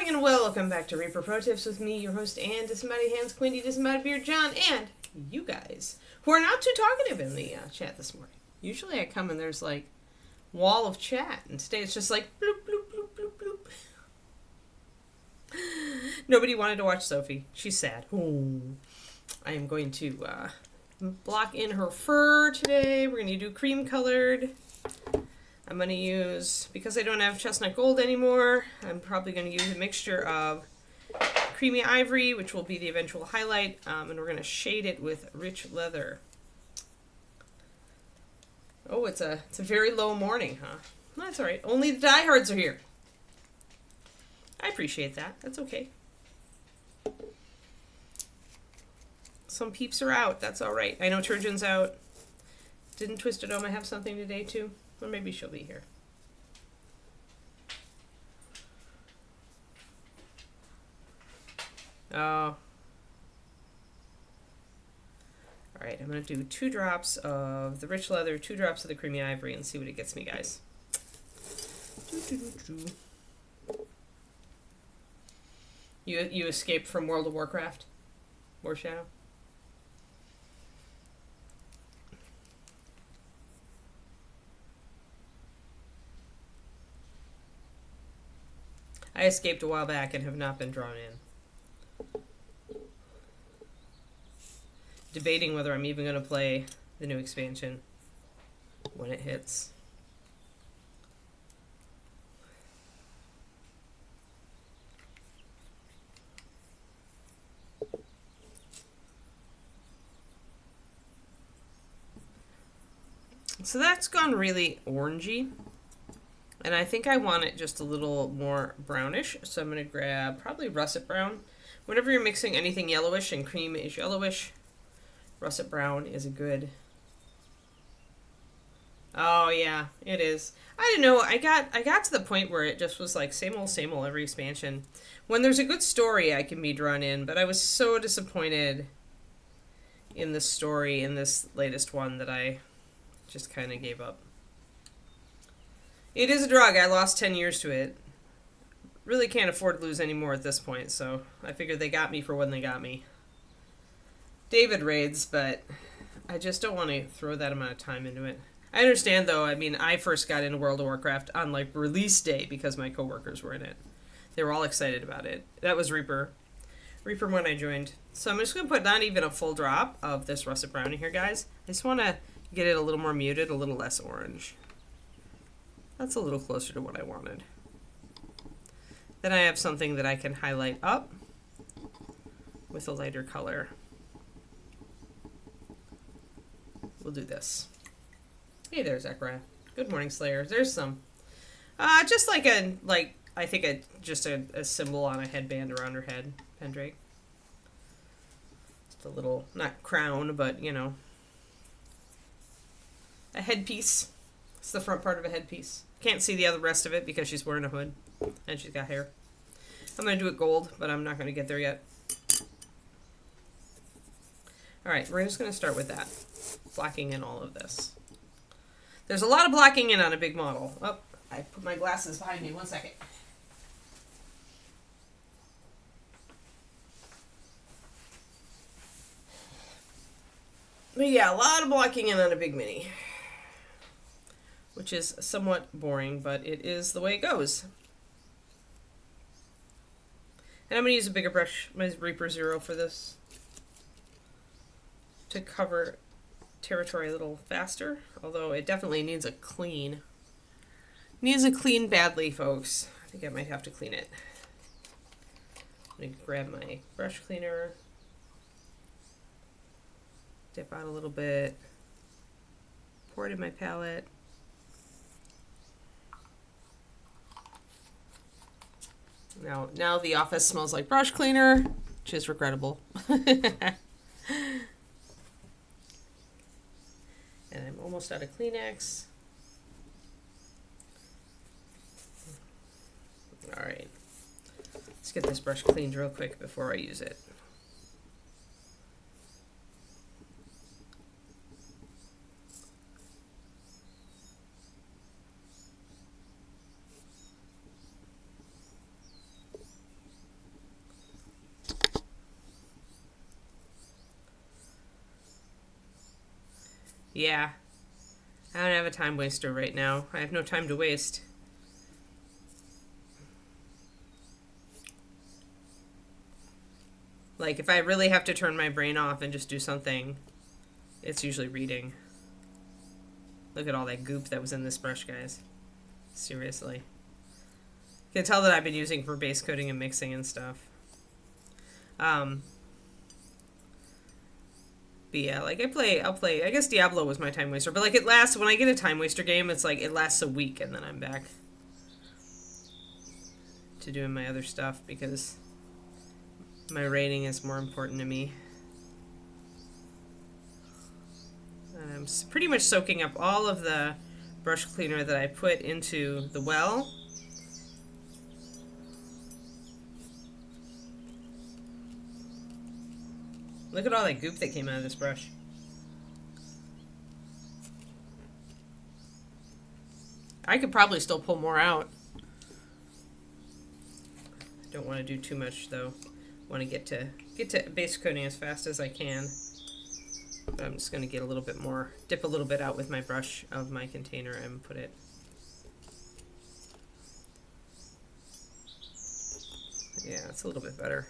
morning and welcome back to Reaper Pro Tips with me, your host, and Disembodied Hands, Quinty, Disembodied Beard, John, and you guys, who are not too talkative in the chat this morning. Usually I come and there's like wall of chat, and today it's just like bloop, bloop, bloop, bloop, bloop. Nobody wanted to watch Sophie. She's sad. Ooh. I am going to block in her fur today. We're going to do cream colored. I'm going to use, because I don't have chestnut gold anymore, I'm probably going to use a mixture of creamy ivory, which will be the eventual highlight, and we're going to shade it with rich leather. Oh, it's a very low morning, huh? That's all right. Only the diehards are here. I appreciate that. That's okay. Some peeps are out. That's all right. I know Turgeon's out. Didn't Twisted Oma have something today, too? Or maybe she'll be here. Oh. All right, I'm going to do 2 drops of the rich leather, 2 drops of the creamy ivory, and see what it gets me, guys. You escaped from World of Warcraft? War Shadow? I escaped a while back and have not been drawn in. Debating whether I'm even going to play the new expansion when it hits. So that's gone really orangey. And I think I want it just a little more brownish. So I'm going to grab probably russet brown. Whenever you're mixing anything yellowish and cream is yellowish, russet brown is a good... Oh yeah, it is. I don't know, I got to the point where it just was like same old every expansion. When there's a good story, I can be drawn in, but I was so disappointed in the story in this latest one that I just kind of gave up. It is a drug. I lost 10 years to it. Really can't afford to lose any more at this point, so I figured they got me for when they got me. David raids, but I just don't want to throw that amount of time into it. I understand, though. I mean, I first got into World of Warcraft on, like, release day because my coworkers were in it. They were all excited about it. That was Reaper when I joined. So I'm just going to put not even a full drop of this russet brown in here, guys. I just want to get it a little more muted, a little less orange. That's a little closer to what I wanted. Then I have something that I can highlight up with a lighter color. We'll do this. Hey there, Zechariah. Good morning, Slayer. There's some. Just like I think just a symbol on a headband around her head, Pendrake. Just a little, not crown, but, you know, a headpiece. It's the front part of a headpiece. Can't see the other rest of it because she's wearing a hood and she's got hair. I'm going to do it gold, but I'm not going to get there yet. Alright, we're just going to start with that. Blocking in all of this. There's a lot of blocking in on a big model. Oh, I put my glasses behind me. 1 second. But yeah, a lot of blocking in on a big mini. Which is somewhat boring, but it is the way it goes. And I'm going to use a bigger brush, my Reaper Zero, for this, to cover territory a little faster, although it definitely needs a clean. Needs a clean badly, folks. I think I might have to clean it. Let me grab my brush cleaner, dip out a little bit, pour it in my palette. Now the office smells like brush cleaner, which is regrettable. And I'm almost out of Kleenex. Alright. Let's get this brush cleaned real quick before I use it. Yeah. I don't have a time waster right now. I have no time to waste. Like, if I really have to turn my brain off and just do something, it's usually reading. Look at all that goop that was in this brush, guys. Seriously. You can tell that I've been using for base coating and mixing and stuff. But yeah, like I'll play, I guess Diablo was my time waster, but like it lasts, when I get a time waster game, it's like it lasts a week and then I'm back to doing my other stuff because my rating is more important to me. And I'm pretty much soaking up all of the brush cleaner that I put into the well. Look at all that goop that came out of this brush. I could probably still pull more out. Don't want to do too much though. Want to get to base coating as fast as I can. But I'm just going to get a little bit more, dip a little bit out with my brush of my container and put it. Yeah, it's a little bit better.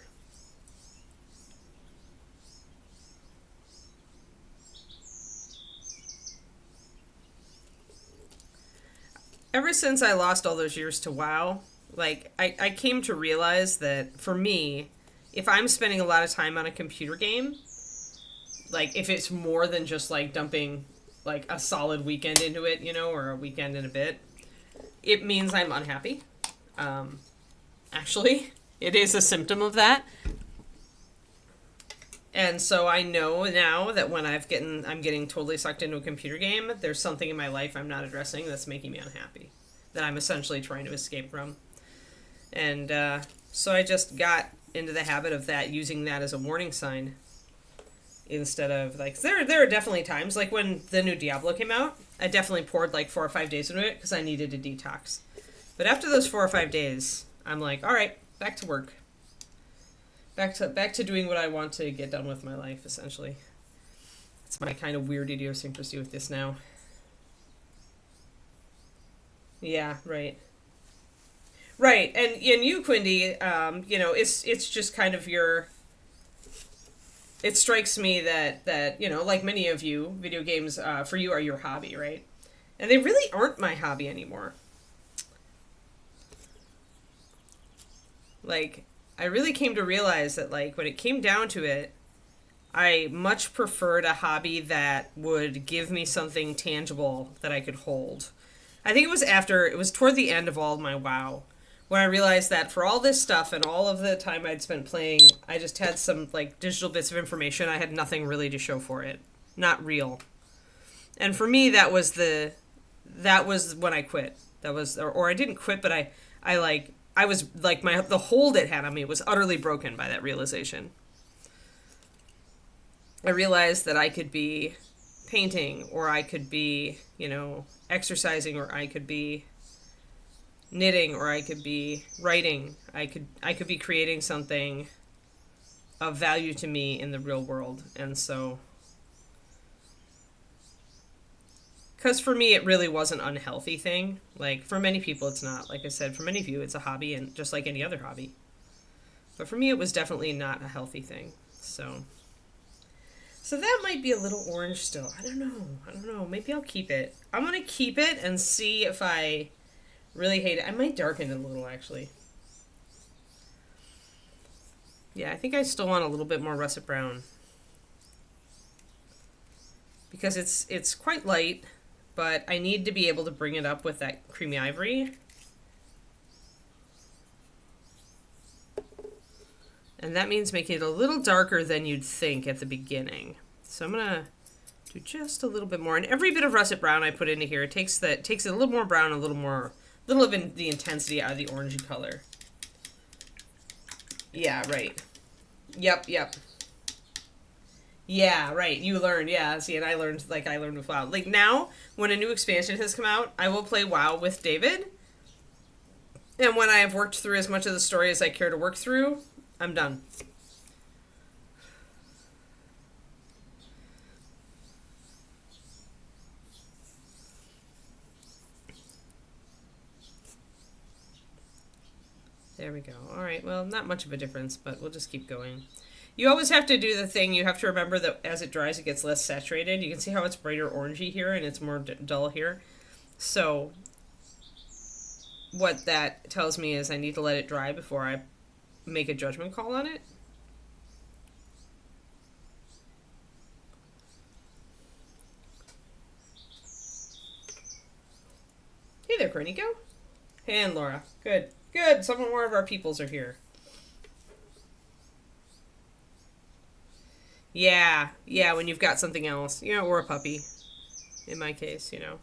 Ever since I lost all those years to WoW, like, I came to realize that, for me, if I'm spending a lot of time on a computer game, like, if it's more than just, like, dumping, like, a solid weekend into it, you know, or a weekend and a bit, it means I'm unhappy. Actually, it is a symptom of that. And so I know now that when I'm getting totally sucked into a computer game, there's something in my life I'm not addressing that's making me unhappy, that I'm essentially trying to escape from. And so I just got into the habit of that, using that as a warning sign instead of, like, there are definitely times, like when the new Diablo came out, I definitely poured like 4 or 5 days into it because I needed a detox. But after those 4 or 5 days, I'm like, all right, back to work. Back to doing what I want to get done with my life, essentially. It's my kind of weird idiosyncrasy with this now. Yeah, right. Right, and you, Quindy, you know, it's just kind of your... It strikes me that, you know, like many of you, video games, for you, are your hobby, right? And they really aren't my hobby anymore. Like, I really came to realize that, like, when it came down to it, I much preferred a hobby that would give me something tangible that I could hold. I think it was toward the end of all of my WoW, when I realized that for all this stuff and all of the time I'd spent playing, I just had some, like, digital bits of information. I had nothing really to show for it. Not real. And for me, that was when I quit. That was, or I didn't quit, but I was, like, the hold it had on me was utterly broken by that realization. I realized that I could be painting, or I could be, you know, exercising, or I could be knitting, or I could be writing. I could be creating something of value to me in the real world. And so, because for me, it really was an unhealthy thing. Like, for many people, it's not. Like I said, for many of you, it's a hobby, and just like any other hobby. But for me, it was definitely not a healthy thing. So that might be a little orange still. I don't know. Maybe I'll keep it. I'm going to keep it and see if I really hate it. I might darken it a little, actually. Yeah, I think I still want a little bit more russet brown. Because it's quite light, but I need to be able to bring it up with that creamy ivory. And that means making it a little darker than you'd think at the beginning. So I'm going to do just a little bit more. And every bit of russet brown I put into here, it takes it a little more brown, a little of the intensity out of the orangey color. Yeah, right. Yep. Yeah, right. You learned, yeah. See, and I learned with WoW. Like, now, when a new expansion has come out, I will play WoW with David. And when I have worked through as much of the story as I care to work through, I'm done. There we go. All right, well, not much of a difference, but we'll just keep going. You always have to do the thing, you have to remember that as it dries, it gets less saturated. You can see how it's brighter orangey here, and it's more dull here. So what that tells me is I need to let it dry before I make a judgment call on it. Hey there, Cornico. Hey, and Laura. Good. Good. Some more of our peoples are here. Yeah. Yeah, when you've got something else. You know, or a puppy. In my case, you know.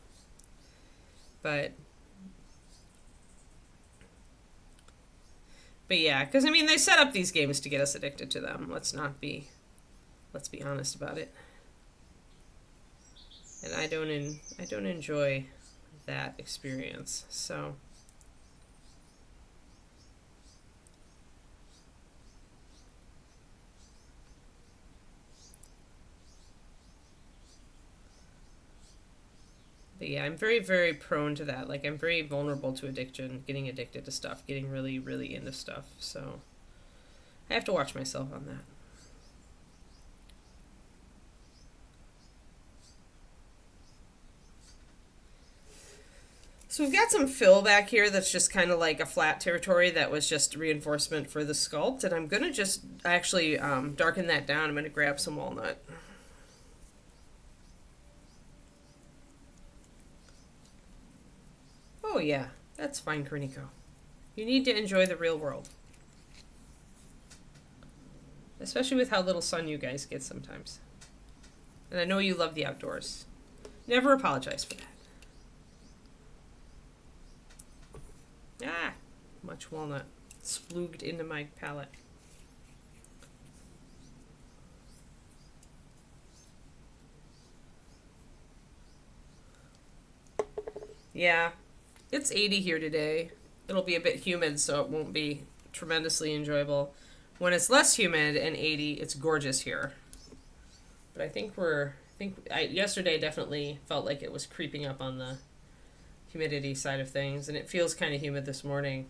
But yeah, because I mean, they set up these games to get us addicted to them. Let's be honest about it. And I don't enjoy that experience. So but yeah, I'm very, very prone to that. Like, I'm very vulnerable to addiction, getting addicted to stuff, getting really, really into stuff. So I have to watch myself on that. So we've got some fill back here that's just kind of like a flat territory that was just reinforcement for the sculpt. And I'm going to just actually darken that down. I'm going to grab some walnut. Oh yeah, that's fine, Cornico. You need to enjoy the real world. Especially with how little sun you guys get sometimes. And I know you love the outdoors. Never apologize for that. Ah, much walnut splooged into my palate. Yeah, it's 80 here today. It'll be a bit humid, so it won't be tremendously enjoyable. When it's less humid and 80, it's gorgeous here. But I think yesterday definitely felt like it was creeping up on the humidity side of things, and it feels kind of humid this morning.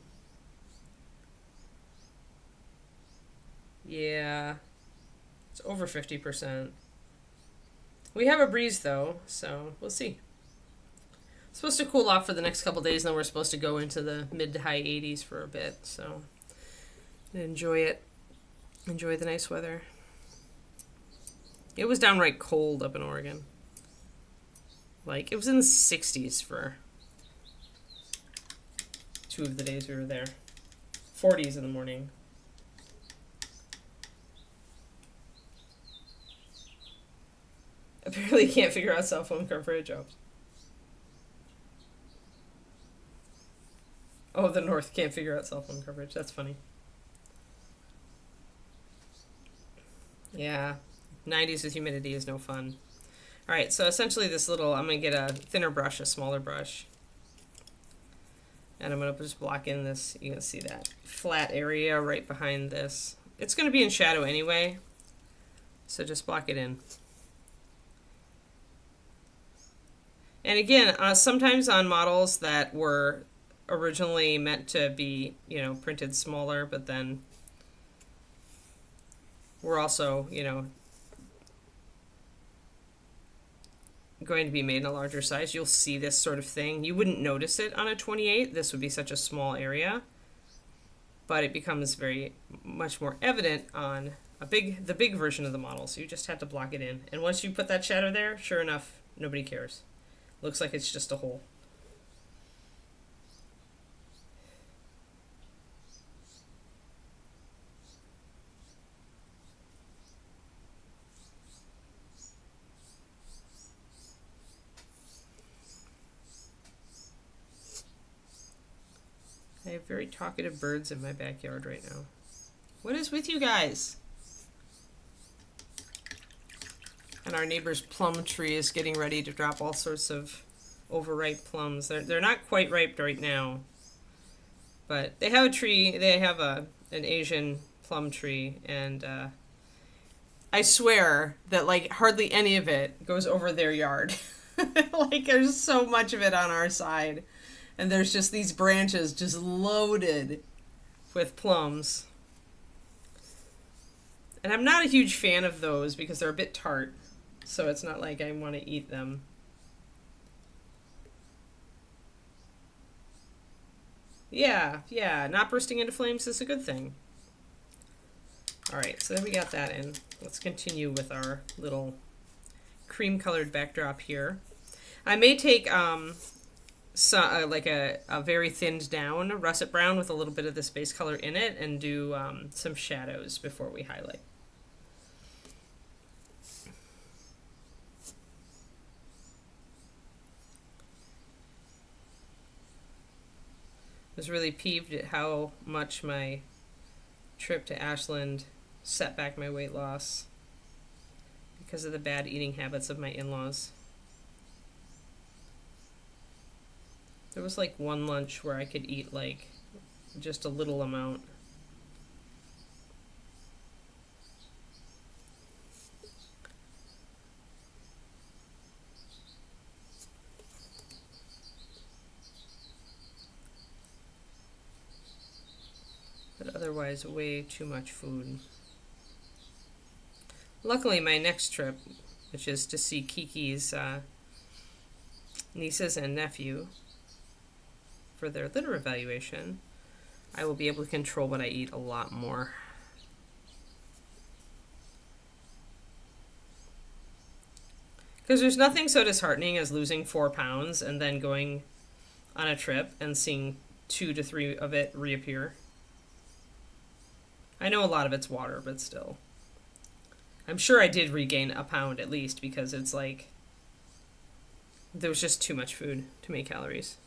Yeah, it's over 50%. We have a breeze though, so we'll see. It's supposed to cool off for the next couple days, and then we're supposed to go into the mid to high 80s for a bit, so enjoy it. Enjoy the nice weather. It was downright cold up in Oregon. Like, it was in the 60s for 2 of the days we were there. 40s in the morning. Apparently can't figure out cell phone coverage. Oh, the North can't figure out cell phone coverage. That's funny. Yeah. 90s with humidity is no fun. Alright, so essentially this little, I'm going to get a thinner brush, a smaller brush. And I'm going to just block in this, you can see that flat area right behind this. It's going to be in shadow anyway, so just block it in. And again, sometimes on models that were originally meant to be, you know, printed smaller, but then we're also, you know, going to be made in a larger size, you'll see this sort of thing. You wouldn't notice it on a 28. This would be such a small area, but it becomes much more evident on the big version of the model. So you just have to block it in. And once you put that shadow there, sure enough, nobody cares. Looks like it's just a hole. I have very talkative birds in my backyard right now. What is with you guys? And our neighbor's plum tree is getting ready to drop all sorts of overripe plums. They're not quite ripe right now, but they have a tree. They have an Asian plum tree, and I swear that like hardly any of it goes over their yard. Like there's so much of it on our side. And there's just these branches just loaded with plums. And I'm not a huge fan of those because they're a bit tart. So it's not like I want to eat them. Yeah, yeah, not bursting into flames is a good thing. Alright, so then we got that in. Let's continue with our little cream-colored backdrop here. I may take like a very thinned down russet brown with a little bit of this base color in it and do some shadows before we highlight. I was really peeved at how much my trip to Ashland set back my weight loss because of the bad eating habits of my in-laws. There was like one lunch where I could eat like just a little amount. But otherwise, way too much food. Luckily, my next trip, which is to see Kiki's nieces and nephew for their litter evaluation, I will be able to control what I eat a lot more. Because there's nothing so disheartening as losing 4 pounds and then going on a trip and seeing 2 to 3 of it reappear. I know a lot of it's water, but still. I'm sure I did regain a pound at least because it's like there was just too much food, too many calories.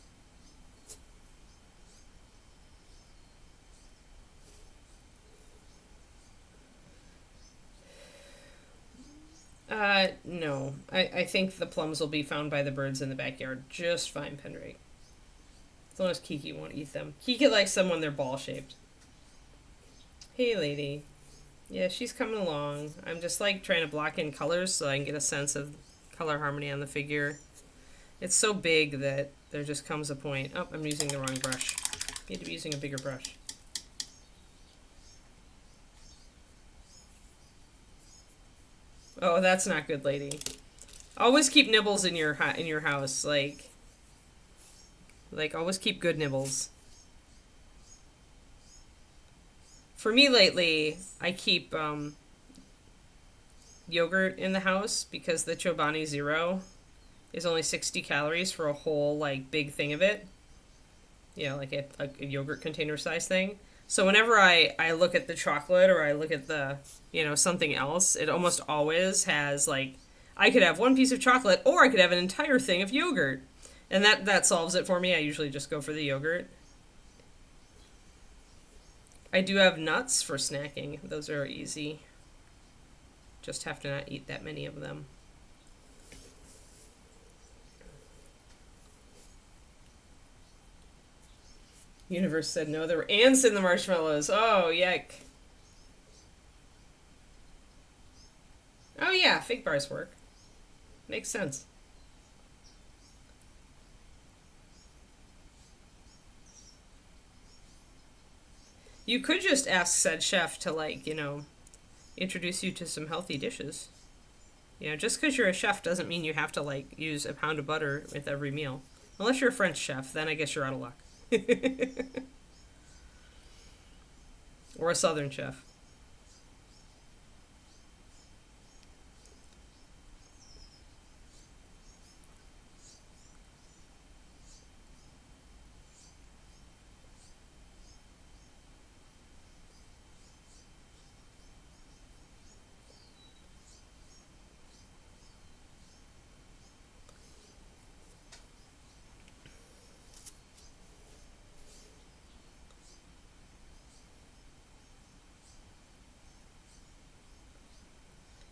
No. I think the plums will be found by the birds in the backyard just fine, Pendrake. As long as Kiki won't eat them. Kiki likes them when they're ball-shaped. Hey, lady. Yeah, she's coming along. I'm just like trying to block in colors so I can get a sense of color harmony on the figure. It's so big that there just comes a point. Oh, I'm using the wrong brush. Need to be using a bigger brush. Oh, that's not good, lady. Always keep nibbles in your house, like always keep good nibbles. For me lately, I keep yogurt in the house because the Chobani Zero is only 60 calories for a whole like big thing of it. You know, like a yogurt container size thing. So whenever I look at the chocolate or I look at the, you know, something else, it almost always has like, I could have one piece of chocolate or I could have an entire thing of yogurt. And that solves it for me. I usually just go for the yogurt. I do have nuts for snacking. Those are easy. Just have to not eat that many of them. Universe said no, there were ants in the marshmallows. Oh, yuck. Oh yeah, fig bars work. Makes sense. You could just ask said chef to, like, you know, introduce you to some healthy dishes. You know, just because you're a chef doesn't mean you have to, like, use a pound of butter with every meal. Unless you're a French chef, then I guess you're out of luck. Or a Southern chef.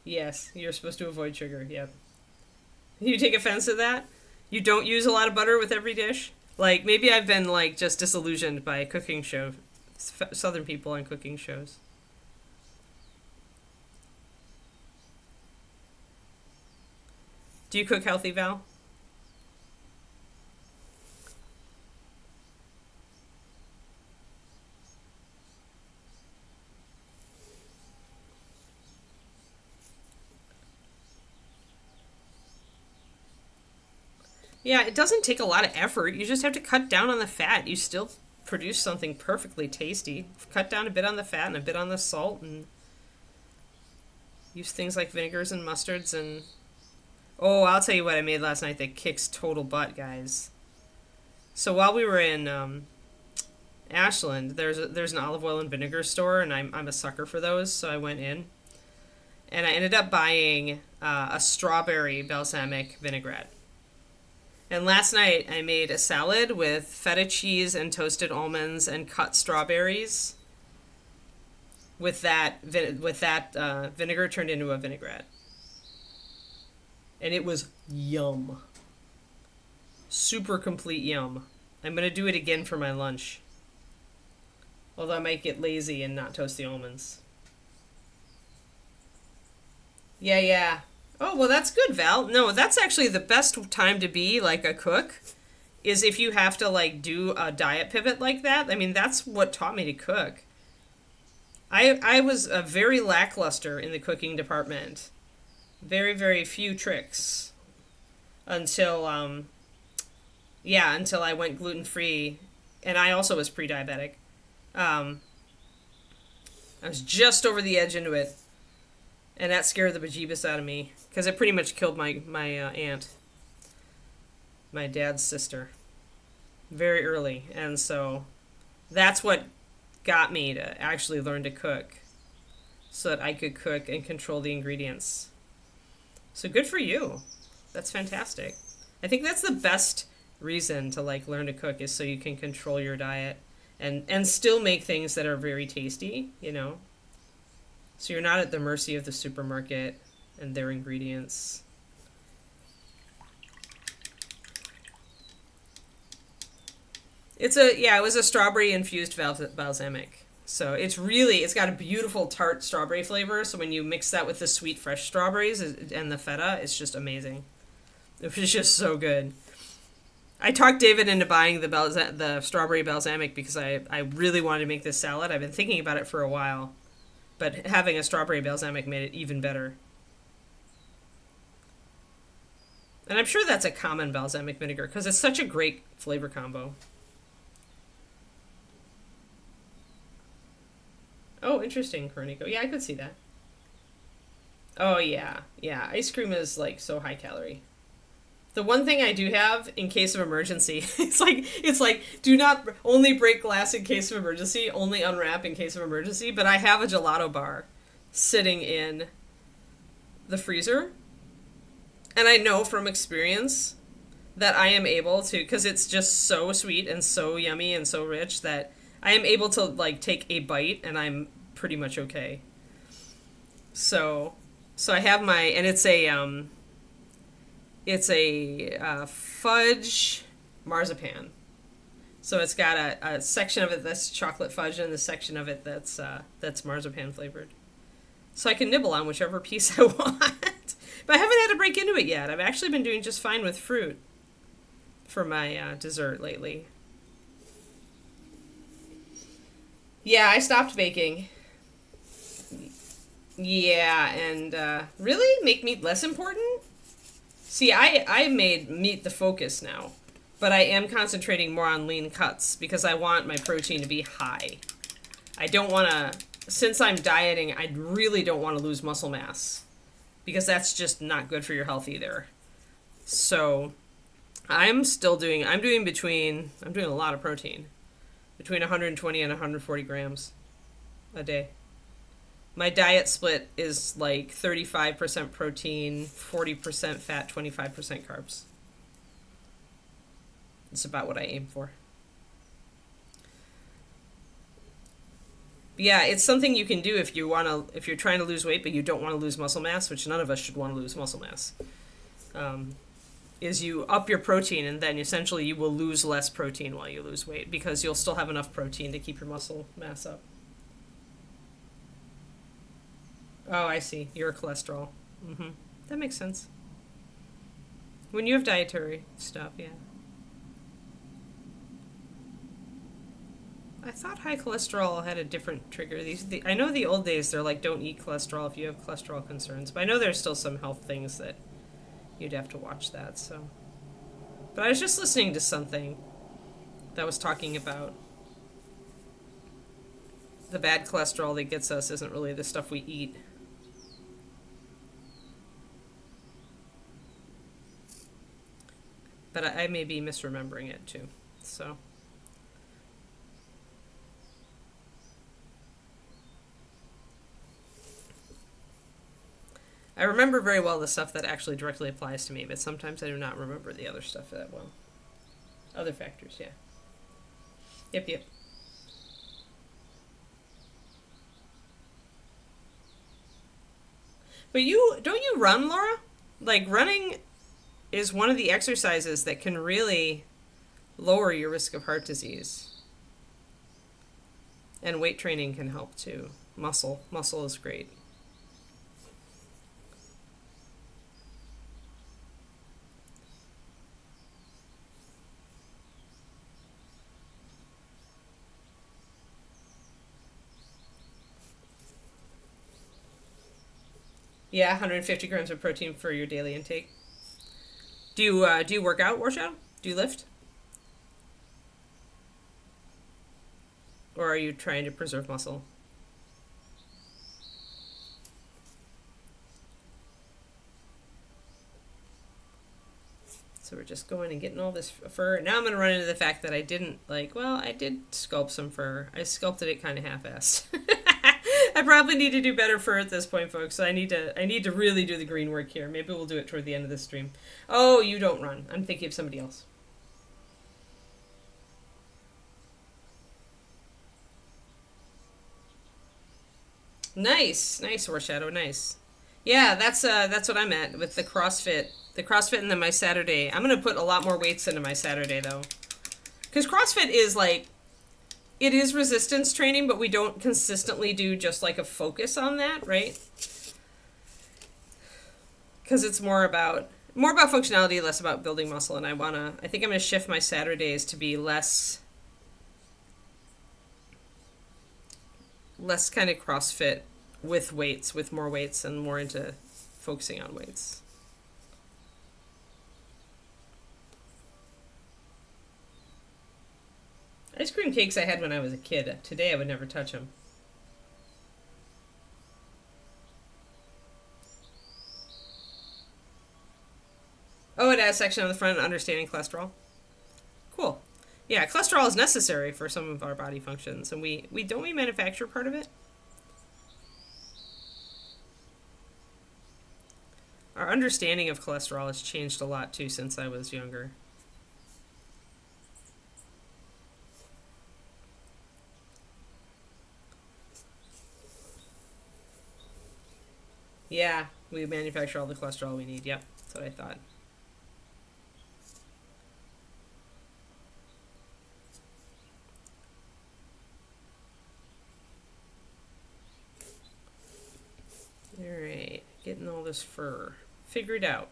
Yes, you're supposed to avoid sugar, yep. You take offense to that? You don't use a lot of butter with every dish? Like, maybe I've been, like, just disillusioned by cooking show, Southern people on cooking shows. Do you cook healthy, Val? Yeah, it doesn't take a lot of effort. You just have to cut down on the fat. You still produce something perfectly tasty. Cut down a bit on the fat and a bit on the salt, and use things like vinegars and mustards. And oh, I'll tell you what I made last night that kicks total butt, guys. So while we were in Ashland, there's an olive oil and vinegar store, and I'm a sucker for those. So I went in, and I ended up buying a strawberry balsamic vinaigrette. And last night I made a salad with feta cheese and toasted almonds and cut strawberries. With that vinegar turned into a vinaigrette, and it was yum. Super complete yum. I'm gonna do it again for my lunch. Although I might get lazy and not toast the almonds. Yeah, yeah. Oh, well, that's good, Val. No, that's actually the best time to be, like, a cook, is if you have to, like, do a diet pivot like that. I mean, that's what taught me to cook. I was very lackluster in the cooking department. Very, very few tricks. Until, until I went gluten-free. And I also was pre-diabetic. I was just over the edge into it. And that scared the bejeebus out of me. Because it pretty much killed my aunt. My dad's sister. Very early. And so that's what got me to actually learn to cook. So that I could cook and control the ingredients. So good for you. That's fantastic. I think that's the best reason to like learn to cook, is so you can control your diet. And still make things that are very tasty, you know. So you're not at the mercy of the supermarket and their ingredients. It was a strawberry infused balsamic. So it's got a beautiful tart strawberry flavor. So when you mix that with the sweet fresh strawberries and the feta, it's just amazing. It was just so good. I talked David into buying the strawberry balsamic because I really wanted to make this salad. I've been thinking about it for a while. But having a strawberry balsamic made it even better. And I'm sure that's a common balsamic vinegar because it's such a great flavor combo. Oh, interesting, Cornico. Yeah, I could see that. Oh, yeah. Yeah, ice cream is, like, so high calorie. The one thing I do have in case of emergency, it's like do not only break glass in case of emergency, only unwrap in case of emergency, but I have a gelato bar sitting in the freezer. And I know from experience that I am able to, because it's just so sweet and so yummy and so rich, that I am able to like take a bite and I'm pretty much okay. So I have and it's a fudge marzipan. So it's got a section of it that's chocolate fudge and the section of it that's marzipan flavored. So I can nibble on whichever piece I want. But I haven't had to break into it yet. I've actually been doing just fine with fruit for my dessert lately. Yeah, I stopped baking. Yeah, and really? Make meat less important? See, I made meat the focus now, but I am concentrating more on lean cuts because I want my protein to be high. I don't want to, since I'm dieting, I really don't want to lose muscle mass because that's just not good for your health either. So I'm doing a lot of protein, between 120 and 140 grams a day. My diet split is like 35% protein, 40% fat, 25% carbs. It's about what I aim for. But yeah, it's something you can do if you're trying to lose weight but you don't want to lose muscle mass, which none of us should want to lose muscle mass. Is you up your protein and then essentially you will lose less protein while you lose weight because you'll still have enough protein to keep your muscle mass up. Oh, I see. Your cholesterol. Mm-hmm. That makes sense. When you have dietary stuff, yeah. I thought high cholesterol had a different trigger. I know the old days they're like, don't eat cholesterol if you have cholesterol concerns. But I know there's still some health things that you'd have to watch that, so. But I was just listening to something that was talking about the bad cholesterol that gets us isn't really the stuff we eat. But I may be misremembering it too. So I remember very well the stuff that actually directly applies to me, but sometimes I do not remember the other stuff that well. Other factors, yeah. Yep. But don't you run, Laura? Like running is one of the exercises that can really lower your risk of heart disease. And weight training can help too. Muscle is great. Yeah, 150 grams of protein for your daily intake. Do you work out, Warshadow? Do you lift? Or are you trying to preserve muscle? So we're just going and getting all this fur. Now I'm going to run into the fact that I didn't, I did sculpt some fur. I sculpted it kind of half-assed. I probably need to do better fur at this point, folks. So I need to really do the green work here. Maybe we'll do it toward the end of the stream. Oh, you don't run. I'm thinking of somebody else. Nice, Foreshadow, nice. Yeah, that's what I'm at with the CrossFit. The CrossFit and then my Saturday. I'm gonna put a lot more weights into my Saturday though, because CrossFit is it is resistance training, but we don't consistently do just like a focus on that, right? Because it's more about functionality, less about building muscle, and I think I'm gonna shift my Saturdays to be less kind of CrossFit with weights, with more weights, and more into focusing on weights. Ice cream cakes I had when I was a kid. Today I would never touch them. Oh, it has a section on the front, understanding cholesterol. Cool. Yeah, cholesterol is necessary for some of our body functions, and we manufacture part of it. Our understanding of cholesterol has changed a lot too since I was younger. Yeah, we manufacture all the cholesterol we need. Yep, that's what I thought. Alright, getting all this fur figured out.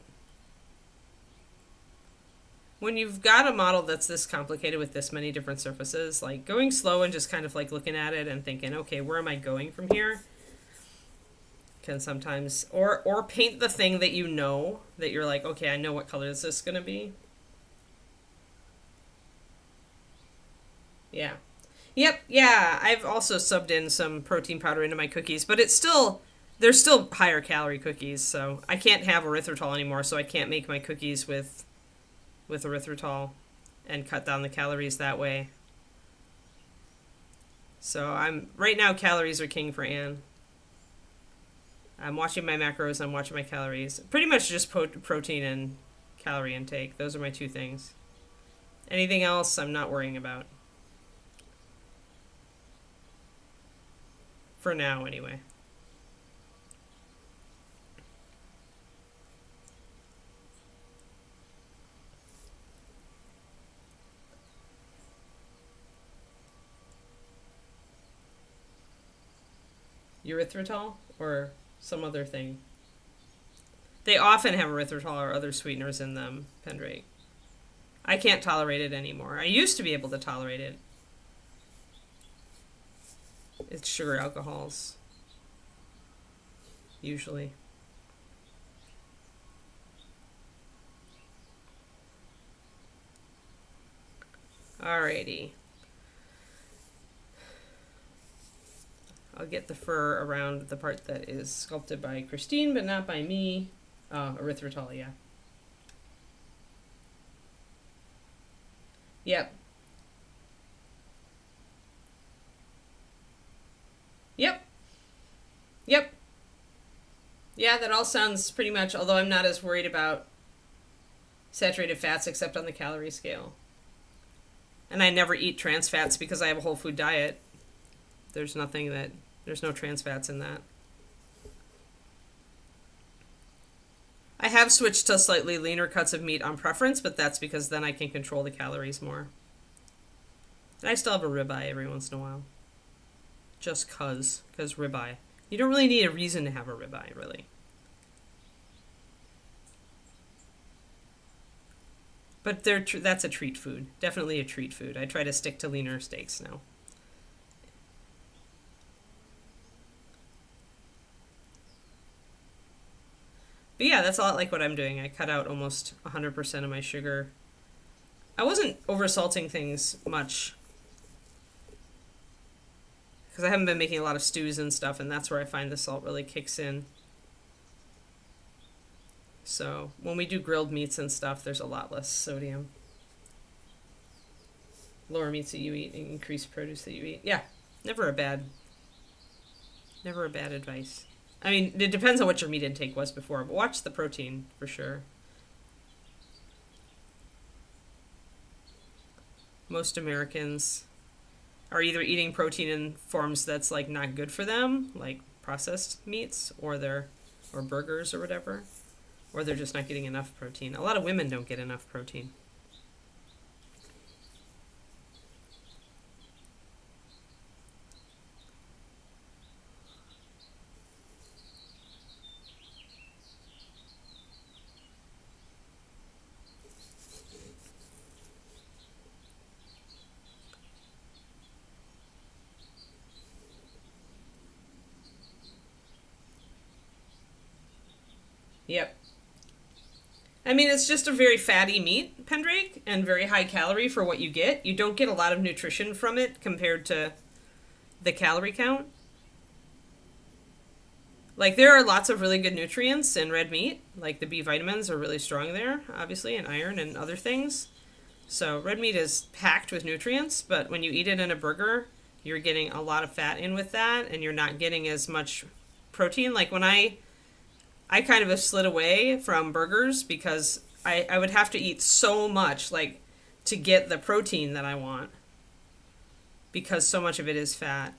When you've got a model that's this complicated with this many different surfaces, like going slow and just kind of like looking at it and thinking, okay, where am I going from here? Can sometimes, or paint the thing that you know, that you're like, okay, I know what color is this going to be. Yeah. Yep, yeah, I've also subbed in some protein powder into my cookies, but they're still higher calorie cookies, so I can't have erythritol anymore, so I can't make my cookies with erythritol and cut down the calories that way. So right now calories are king for Anne. I'm watching my macros, I'm watching my calories. Pretty much just protein and calorie intake. Those are my two things. Anything else I'm not worrying about. For now, anyway. Erythritol or some other thing? They often have erythritol or other sweeteners in them, Pendrake. I can't tolerate it anymore. I used to be able to tolerate it. It's sugar alcohols. Usually. Alrighty. I'll get the fur around the part that is sculpted by Christine, but not by me. Erythritol, yeah. Yep. Yep. Yep. Yeah, that all sounds pretty much, although I'm not as worried about saturated fats except on the calorie scale. And I never eat trans fats because I have a whole food diet. There's no trans fats in that. I have switched to slightly leaner cuts of meat on preference, but that's because then I can control the calories more. And I still have a ribeye every once in a while. Just cause ribeye. You don't really need a reason to have a ribeye, really. But that's a treat food. Definitely a treat food. I try to stick to leaner steaks now. But yeah, that's a lot like what I'm doing. I cut out almost 100% of my sugar. I wasn't over-salting things much because I haven't been making a lot of stews and stuff, and that's where I find the salt really kicks in. So when we do grilled meats and stuff, there's a lot less sodium. Lower meats that you eat, increased produce that you eat. Yeah, never a bad advice. I mean, it depends on what your meat intake was before, but watch the protein for sure. Most Americans are either eating protein in forms that's like not good for them, like processed meats, or burgers or whatever, or they're just not getting enough protein. A lot of women don't get enough protein. Yep. I mean, it's just a very fatty meat, Pendrake, and very high calorie for what you get. You don't get a lot of nutrition from it compared to the calorie count. Like, there are lots of really good nutrients in red meat. Like, the B vitamins are really strong there, obviously, and iron and other things. So, red meat is packed with nutrients, but when you eat it in a burger, you're getting a lot of fat in with that, and you're not getting as much protein. Like, when I kind of have slid away from burgers because I would have to eat so much, like, to get the protein that I want because so much of it is fat.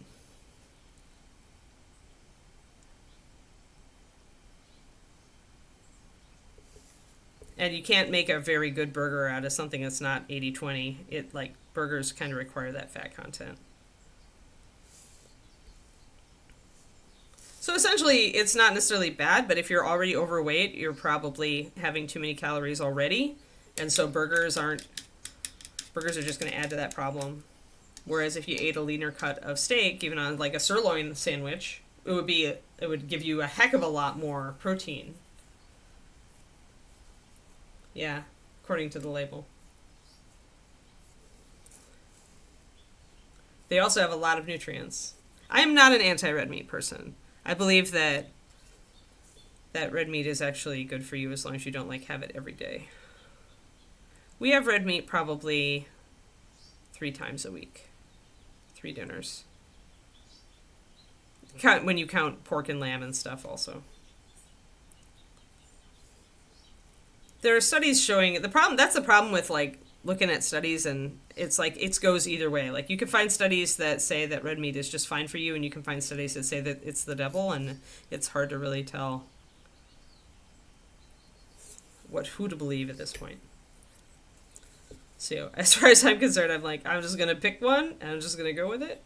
And you can't make a very good burger out of something that's not 80-20. Burgers kind of require that fat content. So essentially, it's not necessarily bad, but if you're already overweight, you're probably having too many calories already. And so burgers are just going to add to that problem. Whereas if you ate a leaner cut of steak, even on like a sirloin sandwich, it would give you a heck of a lot more protein. Yeah, according to the label. They also have a lot of nutrients. I am not an anti-red meat person. I believe that red meat is actually good for you as long as you don't have it every day. We have red meat probably 3 times a week. 3 dinners. When you count pork and lamb and stuff also. There are studies showing that's the problem with looking at studies, and it's it goes either way. Like, you can find studies that say that red meat is just fine for you, and you can find studies that say that it's the devil, and it's hard to really tell who to believe at this point. So as far as I'm concerned, I'm just gonna pick one and I'm just gonna go with it.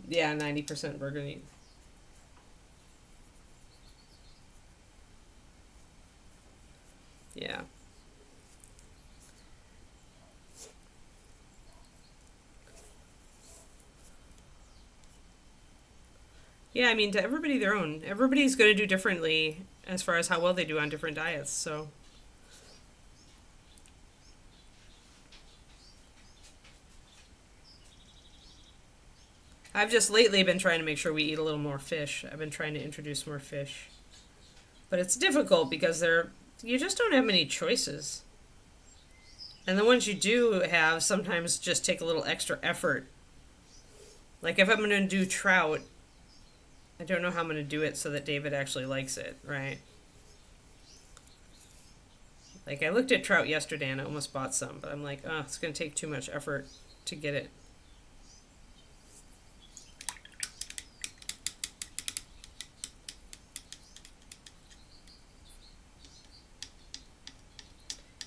Yeah, 90% burger meat. Yeah. Yeah, I mean, to everybody their own. Everybody's going to do differently as far as how well they do on different diets. So I've just lately been trying to make sure we eat a little more fish. I've been trying to introduce more fish. But it's difficult because you just don't have many choices. And the ones you do have sometimes just take a little extra effort. Like if I'm going to do trout, I don't know how I'm going to do it so that David actually likes it, right? Like I looked at trout yesterday and I almost bought some, but I'm like, oh, it's going to take too much effort to get it.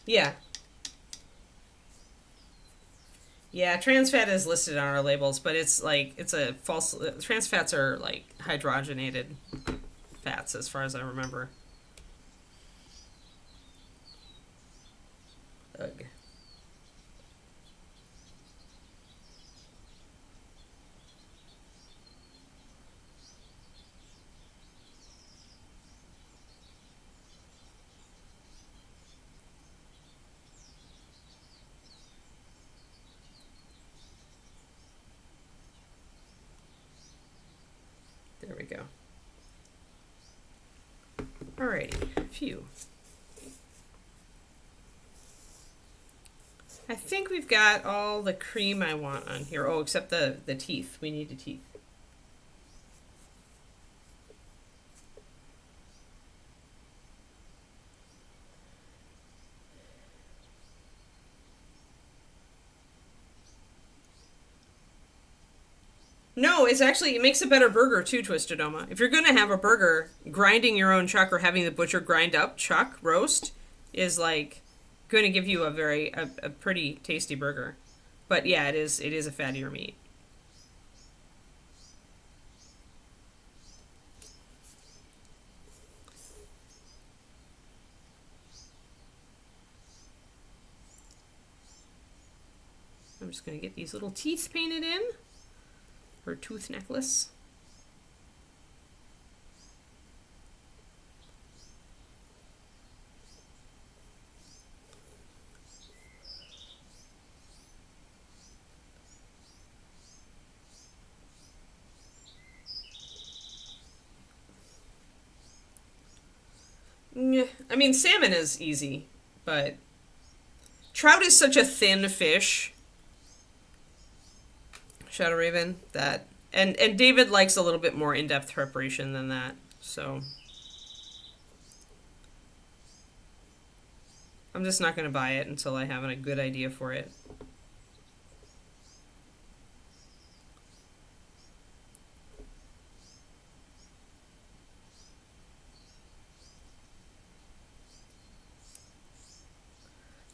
Yeah. Yeah, trans fat is listed on our labels, but it's like it's a false. Trans fats are like hydrogenated fats, as far as I remember. Ugh. There we go. Alrighty, phew. I think we've got all the cream I want on here. Oh, except the teeth. We need the teeth. No, it's actually, it makes a better burger too, Twistedoma. If you're going to have a burger, grinding your own chuck or having the butcher grind up chuck roast is like going to give you a pretty tasty burger. But yeah, it is a fattier meat. I'm just going to get these little teeth painted in. Her tooth necklace. Yeah, I mean, salmon is easy, but trout is such a thin fish, Shadow Raven, that and David likes a little bit more in-depth preparation than that. So I'm just not going to buy it until I have a good idea for it.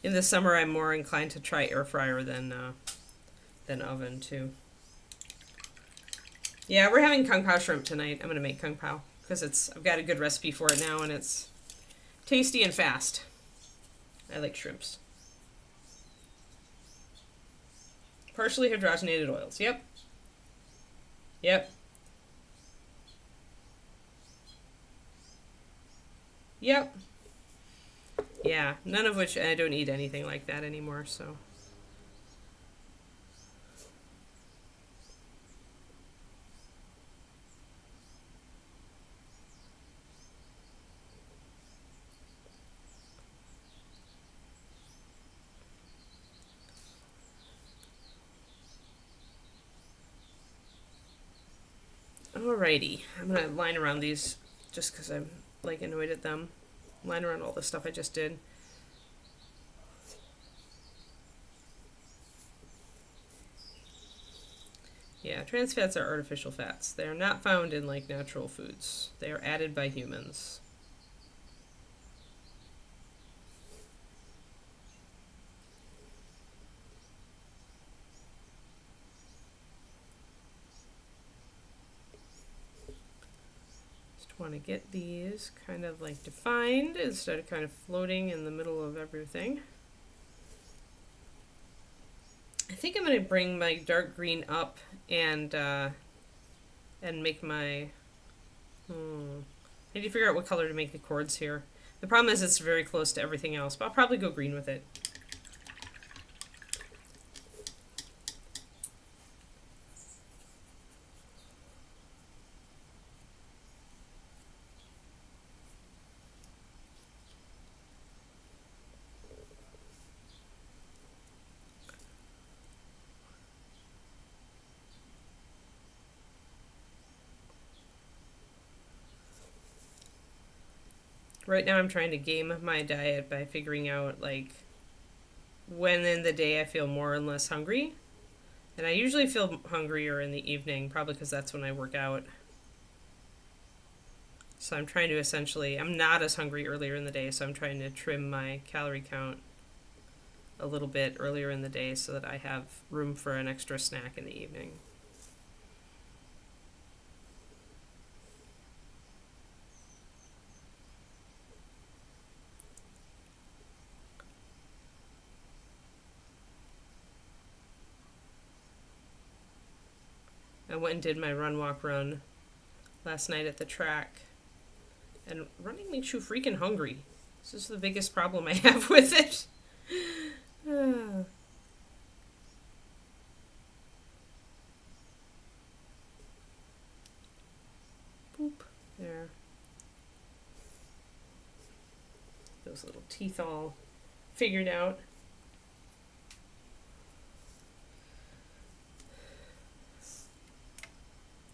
In the summer, I'm more inclined to try air fryer than oven too. Yeah, we're having kung pao shrimp tonight. I'm gonna make kung pao because I've got a good recipe for it now and it's tasty and fast. I like shrimps. Partially hydrogenated oils. Yep. Yep. Yep. Yeah, none of which I don't eat anything like that anymore, so. Alrighty, I'm gonna line around these just because I'm like annoyed at them. Line around all the stuff I just did. Yeah, trans fats are artificial fats. They are not found in like natural foods. They are added by humans. Just want to get these kind of like defined instead of kind of floating in the middle of everything. I think I'm going to bring my dark green up and make my I need to figure out what color to make the cords here. The problem is it's very close to everything else, but I'll probably go green with it. Right now I'm trying to game my diet by figuring out, like, when in the day I feel more and less hungry. And I usually feel hungrier in the evening, probably because that's when I work out. So I'm trying to essentially, I'm not as hungry earlier in the day, so I'm trying to trim my calorie count a little bit earlier in the day so that I have room for an extra snack in the evening. I went and did my run, walk, run last night at the track. And running makes you freaking hungry. This is the biggest problem I have with it. Boop. There. Those little teeth all figured out.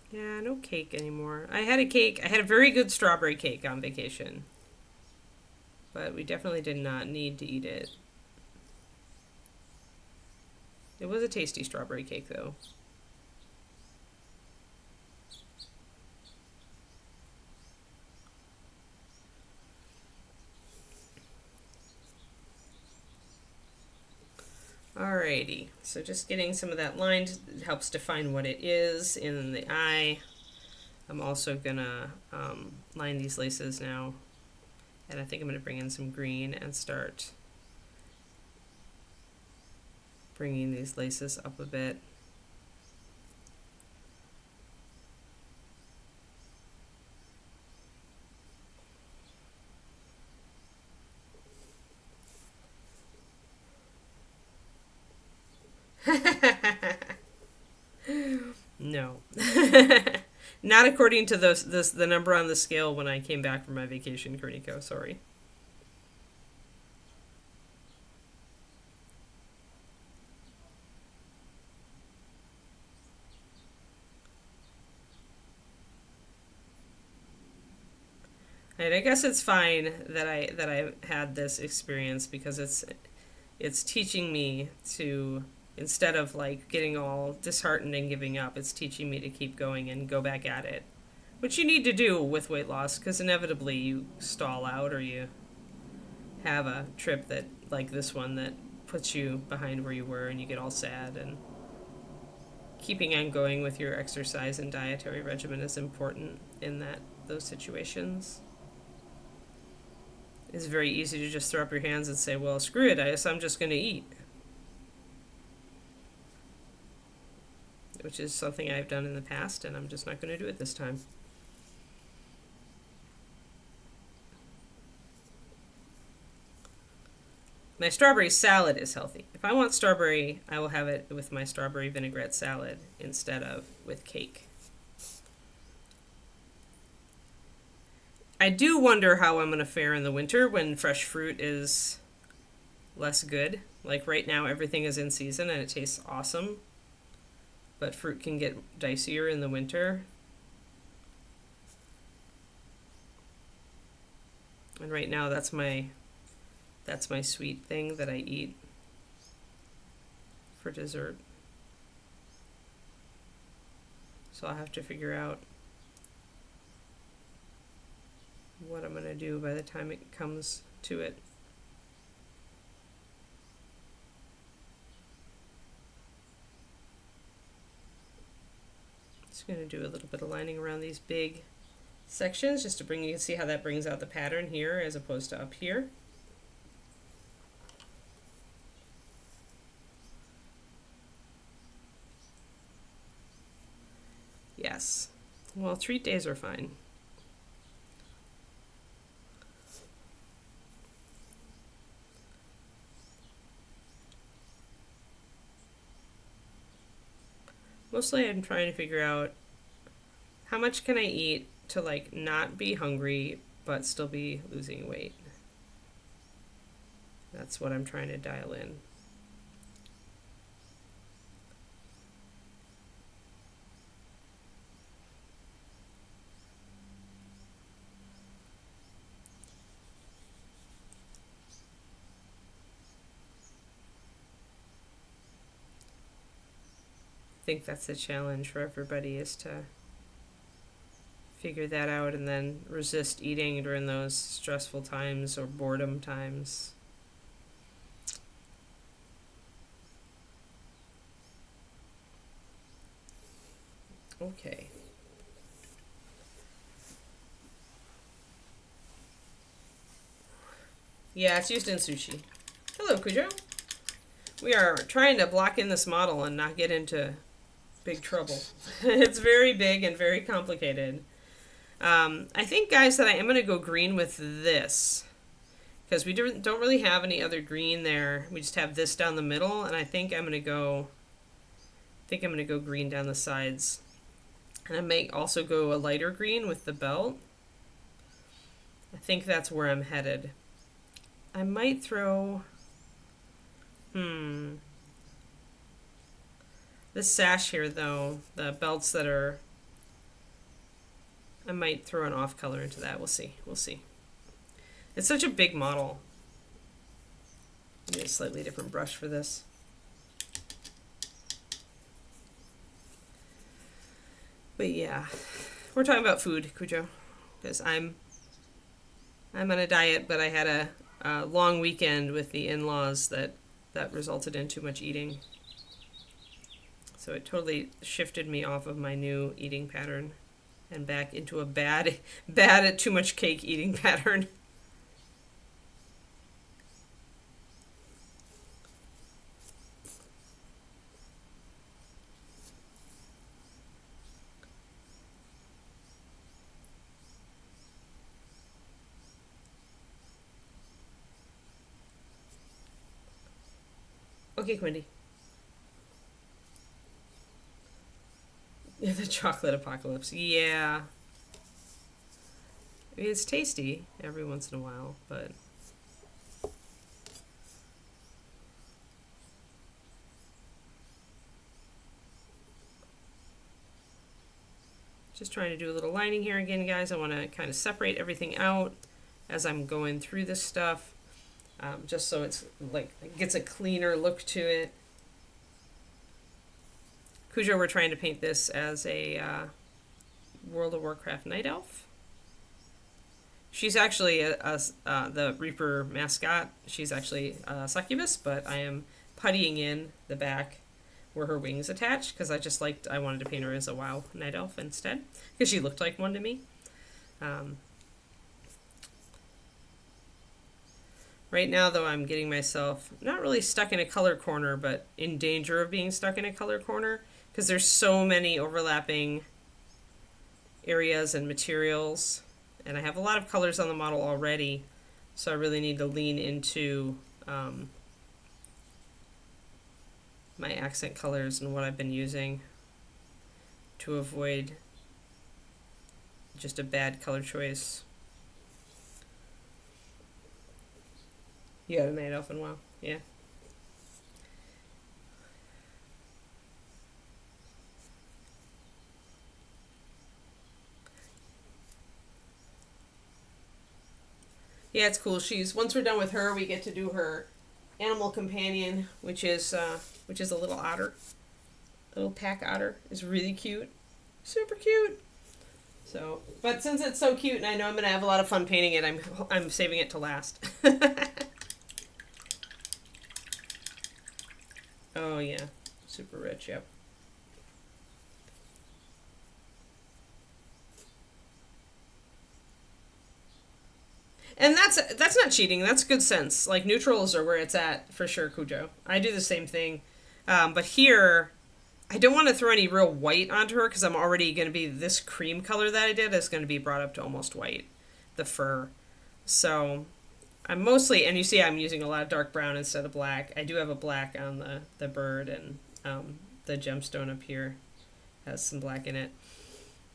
Yeah, no cake anymore. I had a cake. I had a very good strawberry cake on vacation. But we definitely did not need to eat it. It was a tasty strawberry cake, though. Alrighty, so just getting some of that lined helps define what it is in the eye. I'm also gonna line these laces now, and I think I'm gonna bring in some green and start bringing these laces up a bit. No. Not according to the number on the scale when I came back from my vacation, Kerniko, sorry. And I guess it's fine that I had this experience because it's teaching me to, instead of like getting all disheartened and giving up, it's teaching me to keep going and go back at it, which you need to do with weight loss because inevitably you stall out or you have a trip that, like this one, that puts you behind where you were and you get all sad. And keeping on going with your exercise and dietary regimen is important in those situations. It's very easy to just throw up your hands and say, well, screw it, I guess I'm just going to eat. Which is something I've done in the past, and I'm just not going to do it this time. My strawberry salad is healthy. If I want strawberry, I will have it with my strawberry vinaigrette salad instead of with cake. I do wonder how I'm going to fare in the winter when fresh fruit is less good. Like right now, everything is in season and it tastes awesome. But fruit can get dicier in the winter. And right now, that's my sweet thing that I eat for dessert. So I'll have to figure out what I'm going to do by the time it comes to it. Just going to do a little bit of lining around these big sections just to bring, you can see how that brings out the pattern here as opposed to up here. Yes. Well, treat days are fine. Mostly I'm trying to figure out how much can I eat to like not be hungry but still be losing weight. That's what I'm trying to dial in. I think that's the challenge for everybody, is to figure that out and then resist eating during those stressful times or boredom times. Okay. Yeah, it's used in sushi. Hello, Cujo. We are trying to block in this model and not get into big trouble. It's very big and very complicated. I think, guys, that I am going to go green with this, because we don't really have any other green there. We just have this down the middle, and I think I'm going to go green down the sides. And I may also go a lighter green with the belt. I think that's where I'm headed. I might throw... This sash here, though, the belts that are... I might throw an off color into that. We'll see. We'll see. It's such a big model. Need a slightly different brush for this. But yeah, we're talking about food, Cujo, because I'm on a diet, but I had a long weekend with the in-laws that resulted in too much eating. So it totally shifted me off of my new eating pattern and back into a bad at too much cake eating pattern. Okay, Quindy. Yeah, the chocolate apocalypse. Yeah. I mean, it's tasty every once in a while, but... Just trying to do a little lining here again, guys. I want to kind of separate everything out as I'm going through this stuff. Just so it's like it gets a cleaner look to it. Cujo, we're trying to paint this as a World of Warcraft night elf. She's actually the Reaper mascot. She's actually a succubus, but I am puttying in the back where her wings attach because I wanted to paint her as a WoW night elf instead because she looked like one to me. Right now, though, I'm getting myself not really stuck in a color corner, but in danger of being stuck in a color corner because there's so many overlapping areas and materials, and I have a lot of colors on the model already, so I really need to lean into my accent colors and what I've been using to avoid just a bad color choice. You got a night elf and WoW, yeah. Yeah, it's cool. Once we're done with her, we get to do her animal companion, which is a little otter. A little pack otter. Is really cute. Super cute. So, but since it's so cute and I know I'm gonna have a lot of fun painting it, I'm saving it to last. Oh yeah, super rich. Yep. And that's not cheating. That's good sense. Like neutrals are where it's at for sure, Cujo. I do the same thing, but here I don't want to throw any real white onto her because I'm already going to be this cream color that I did is going to be brought up to almost white, the fur. So I'm mostly, and you see I'm using a lot of dark brown instead of black. I do have a black on the bird and the gemstone up here. has some black in it.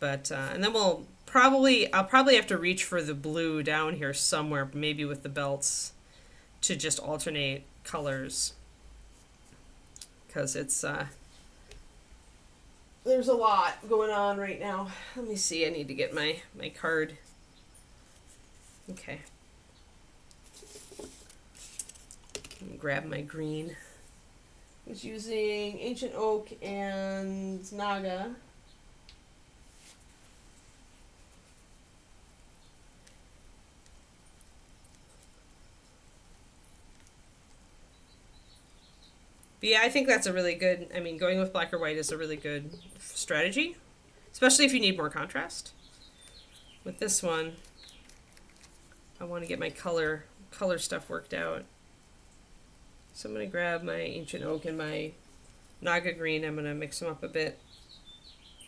But, and then I'll probably have to reach for the blue down here somewhere, maybe with the belts, to just alternate colors. Because it's, there's a lot going on right now. Let me see, I need to get my card. Okay. Let me grab my green. I was using Ancient Oak and Naga. But yeah, I think that's a really good, I mean, going with black or white is a really good strategy, especially if you need more contrast. With this one, I want to get my color stuff worked out. So I'm going to grab my Ancient Oak and my Naga Green. I'm going to mix them up a bit.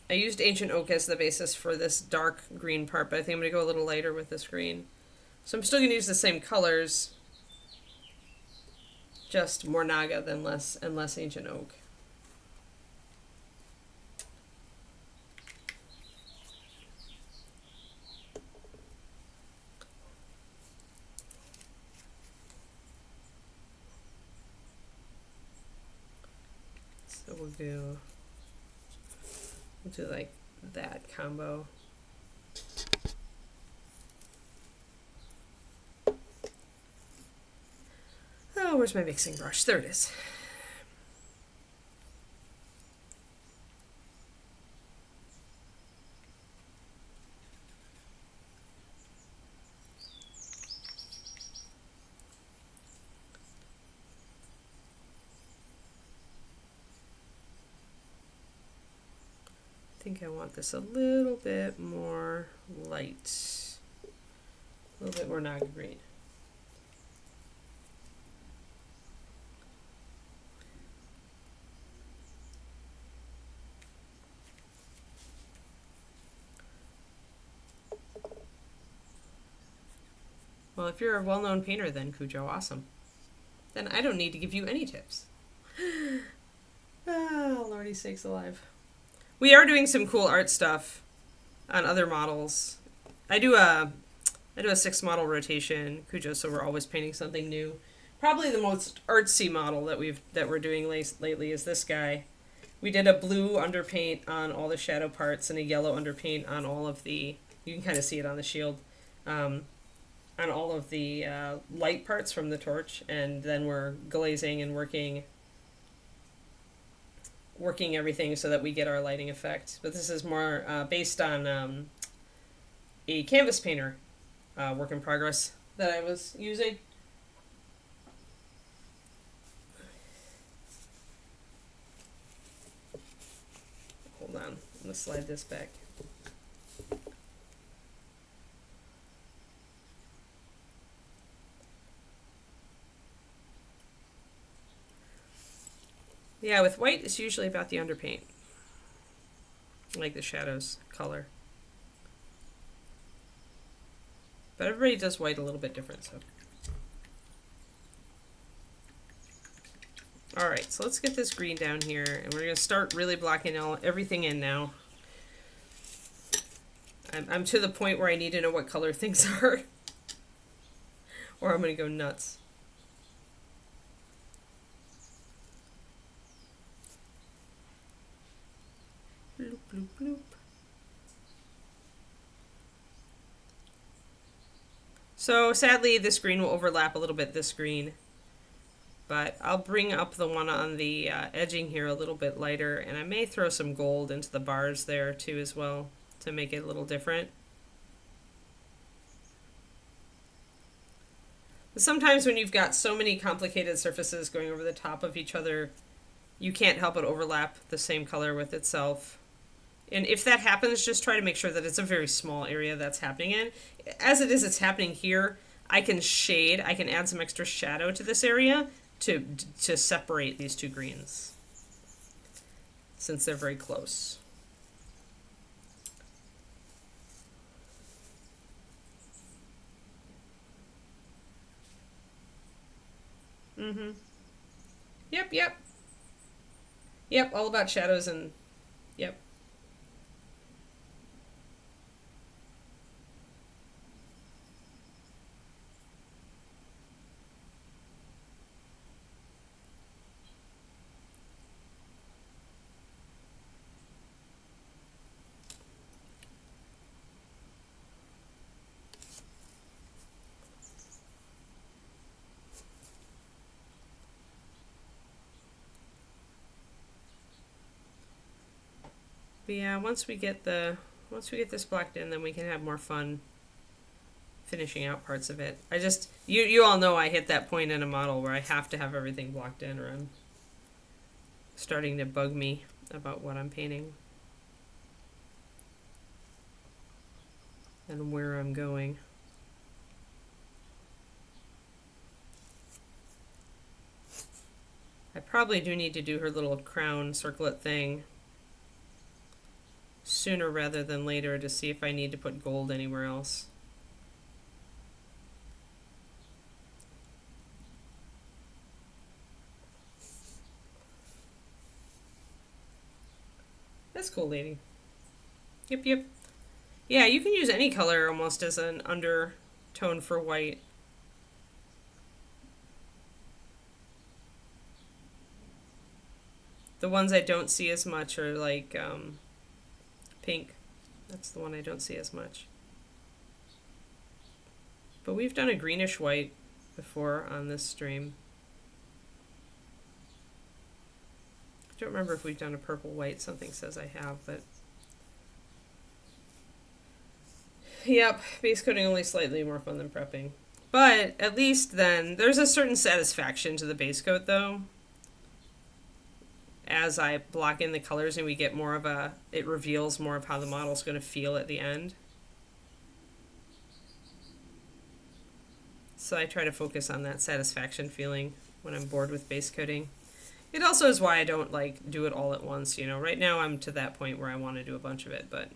I used Ancient Oak as the basis for this dark green part, but I think I'm going to go a little lighter with this green. So I'm still going to use the same colors, just more Naga than less Ancient Oak. So we'll do like that combo. Oh, where's my mixing brush? There it is. I think I want this a little bit more light. A little bit more Naga green. Well, if you're a well-known painter then, Cujo, awesome. Then I don't need to give you any tips. Oh, lordy sakes alive. We are doing some cool art stuff on other models. I do a 6 model rotation, Cujo, so we're always painting something new. Probably the most artsy model that we're doing lately is this guy. We did a blue underpaint on all the shadow parts and a yellow underpaint on all of the, you can kind of see it on the shield, on all of the light parts from the torch, and then we're glazing and working everything so that we get our lighting effect. But this is more based on a canvas painter work in progress that I was using. Hold on, I'm going to slide this back. Yeah, with white, it's usually about the underpaint. Like the shadows color. But everybody does white a little bit different, so. Alright, so let's get this green down here, and we're going to start really blocking everything in now. I'm to the point where I need to know what color things are. Or I'm going to go nuts. Bloop, bloop, bloop. So sadly this green will overlap a little bit this green, but I'll bring up the one on the edging here a little bit lighter, and I may throw some gold into the bars there too as well to make it a little different. But sometimes when you've got so many complicated surfaces going over the top of each other, you can't help but overlap the same color with itself. And if that happens, just try to make sure that it's a very small area that's happening in. As it is, it's happening here. I can add some extra shadow to this area to separate these two greens, since they're very close. Mm-hmm. Yep, all about shadows and, yep. But yeah, once we get this blocked in, then we can have more fun finishing out parts of it. I just, you all know I hit that point in a model where I have to have everything blocked in, or I'm starting to bug me about what I'm painting and where I'm going. I probably do need to do her little crown circlet thing sooner rather than later to see if I need to put gold anywhere else. That's cool, lady. Yep, yep. Yeah, you can use any color almost as an undertone for white. The ones I don't see as much are like pink. That's the one I don't see as much. But we've done a greenish white before on this stream. I don't remember if we've done a purple white. Something says I have, but... Yep, base coating only slightly more fun than prepping. But at least then, there's a certain satisfaction to the base coat though. As I block in the colors and we get more of a, it reveals more of how the model's going to feel at the end. So I try to focus on that satisfaction feeling when I'm bored with base coating. It also is why I don't like do it all at once, you know. Right now I'm to that point where I want to do a bunch of it, but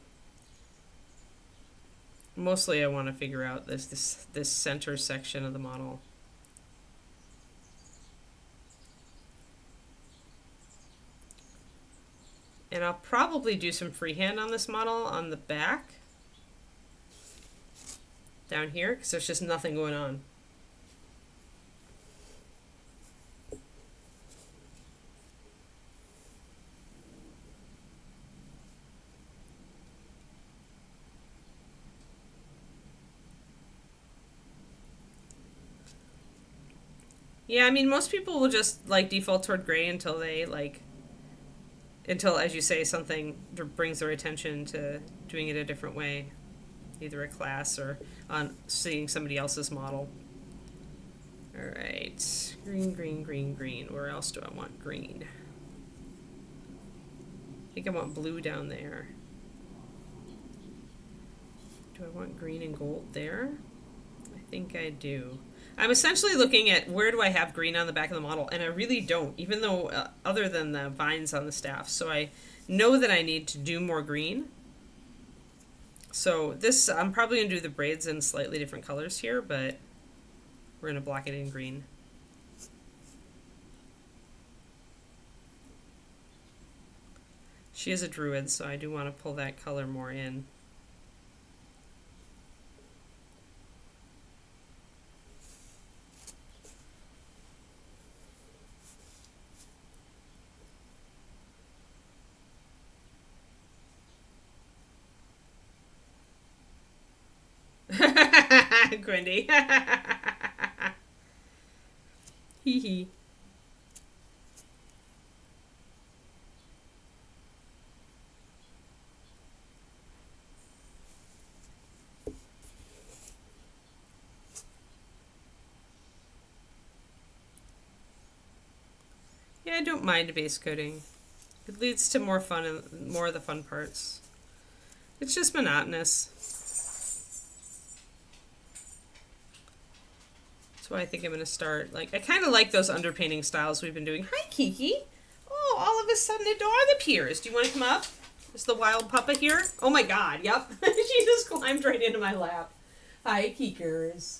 mostly I want to figure out this center section of the model. And I'll probably do some freehand on this model on the back. Down here, because there's just nothing going on. Yeah, I mean, most people will just, like, default toward gray until they, like... Until, as you say, something brings their attention to doing it a different way. Either a class or on seeing somebody else's model. Alright. Green, green, green, green. Where else do I want green? I think I want blue down there. Do I want green and gold there? I think I do. I'm essentially looking at where do I have green on the back of the model, and I really don't, even though other than the vines on the staff. So I know that I need to do more green. So this, I'm probably going to do the braids in slightly different colors here, but we're going to block it in green. She is a druid, so I do want to pull that color more in. Grindy. Hee hee. Yeah, I don't mind base coating. It leads to more fun and more of the fun parts. It's just monotonous. That's why I think I'm going to start. Like, I kind of like those underpainting styles we've been doing. Hi, Kiki. Oh, all of a sudden a dog appears. Do you want to come up? Is the wild puppa here? Oh my god, yep. She just climbed right into my lap. Hi, Keekers.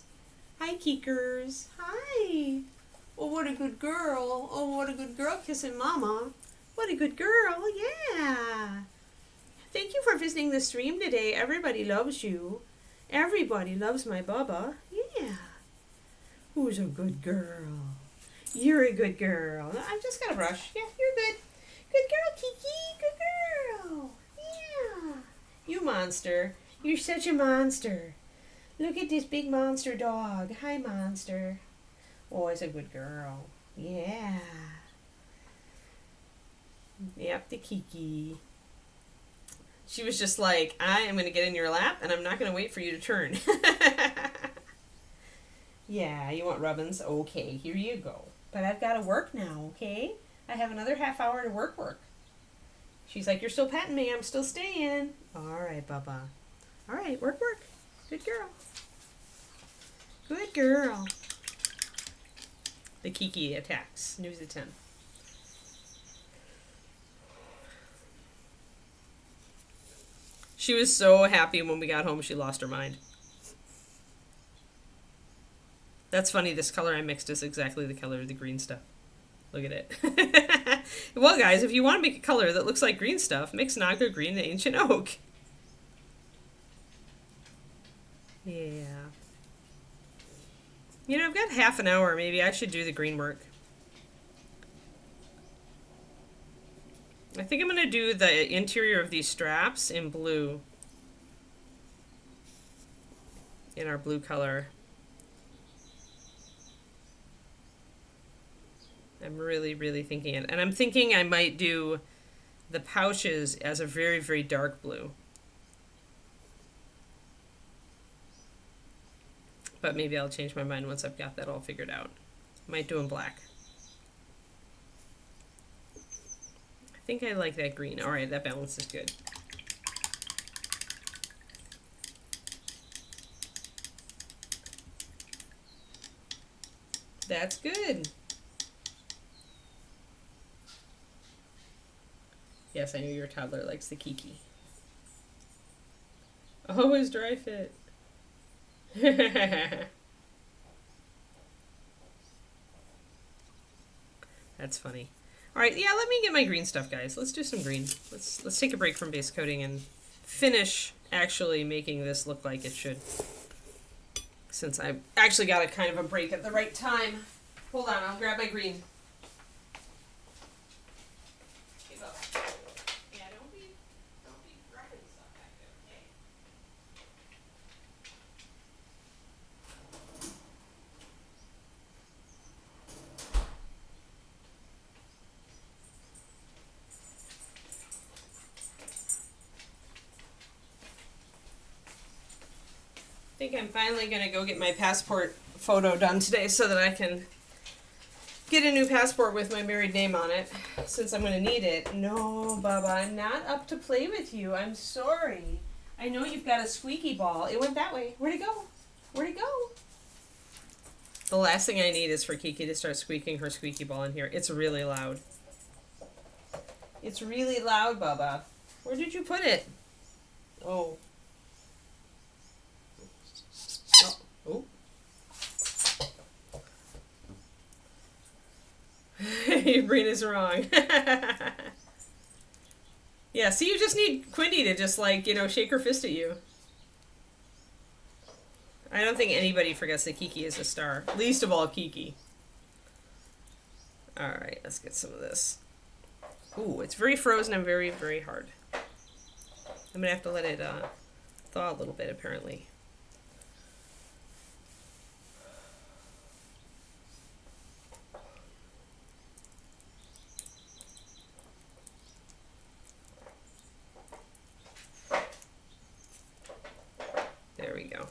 Hi, Keekers. Hi. Oh, what a good girl. Oh, what a good girl kissing Mama. What a good girl. Yeah. Thank you for visiting the stream today. Everybody loves you. Everybody loves my Bubba. Yeah. Who's a good girl? You're a good girl. I've just got a brush. Yeah, you're good. Good girl, Kiki. Good girl. Yeah. You monster. You're such a monster. Look at this big monster dog. Hi, monster. Oh, it's a good girl. Yeah. Yep, the Kiki. She was just like, I am going to get in your lap, and I'm not going to wait for you to turn. Yeah, you want rubbins? Okay, here you go. But I've got to work now, okay? I have another half hour to work. She's like, you're still patting me. I'm still staying. All right, Bubba. All right, work. Good girl. Good girl. The Kiki attacks. News at 10. She was so happy when we got home she lost her mind. That's funny, this color I mixed is exactly the color of the green stuff. Look at it. Well, guys, if you want to make a color that looks like green stuff, mix Naga Green and Ancient Oak. Yeah. You know, I've got half an hour. Maybe I should do the green work. I think I'm going to do the interior of these straps in blue. In our blue color. I'm really, really thinking it. And I'm thinking I might do the pouches as a very, very dark blue. But maybe I'll change my mind once I've got that all figured out. Might do them black. I think I like that green. All right, that balance is good. That's good. Yes, I know your toddler likes the Kiki. Always dry fit. That's funny. All right, yeah, let me get my green stuff, guys. Let's do some green. Let's take a break from base coating and finish actually making this look like it should. Since I actually got a kind of a break at the right time. Hold on, I'll grab my green. I think I'm finally going to go get my passport photo done today so that I can get a new passport with my married name on it, since I'm going to need it. No, Bubba, I'm not up to play with you. I'm sorry. I know you've got a squeaky ball. It went that way. Where'd it go? Where'd it go? The last thing I need is for Kiki to start squeaking her squeaky ball in here. It's really loud. It's really loud, Bubba. Where did you put it? Oh. Oh. Your brain is wrong. Yeah, see, you just need Quindy to just, like, you know, shake her fist at you. I don't think anybody forgets that Kiki is a star. Least of all Kiki. Alright, let's get some of this. Ooh, it's very frozen and very, very hard. I'm gonna have to let it thaw a little bit, apparently. There we go.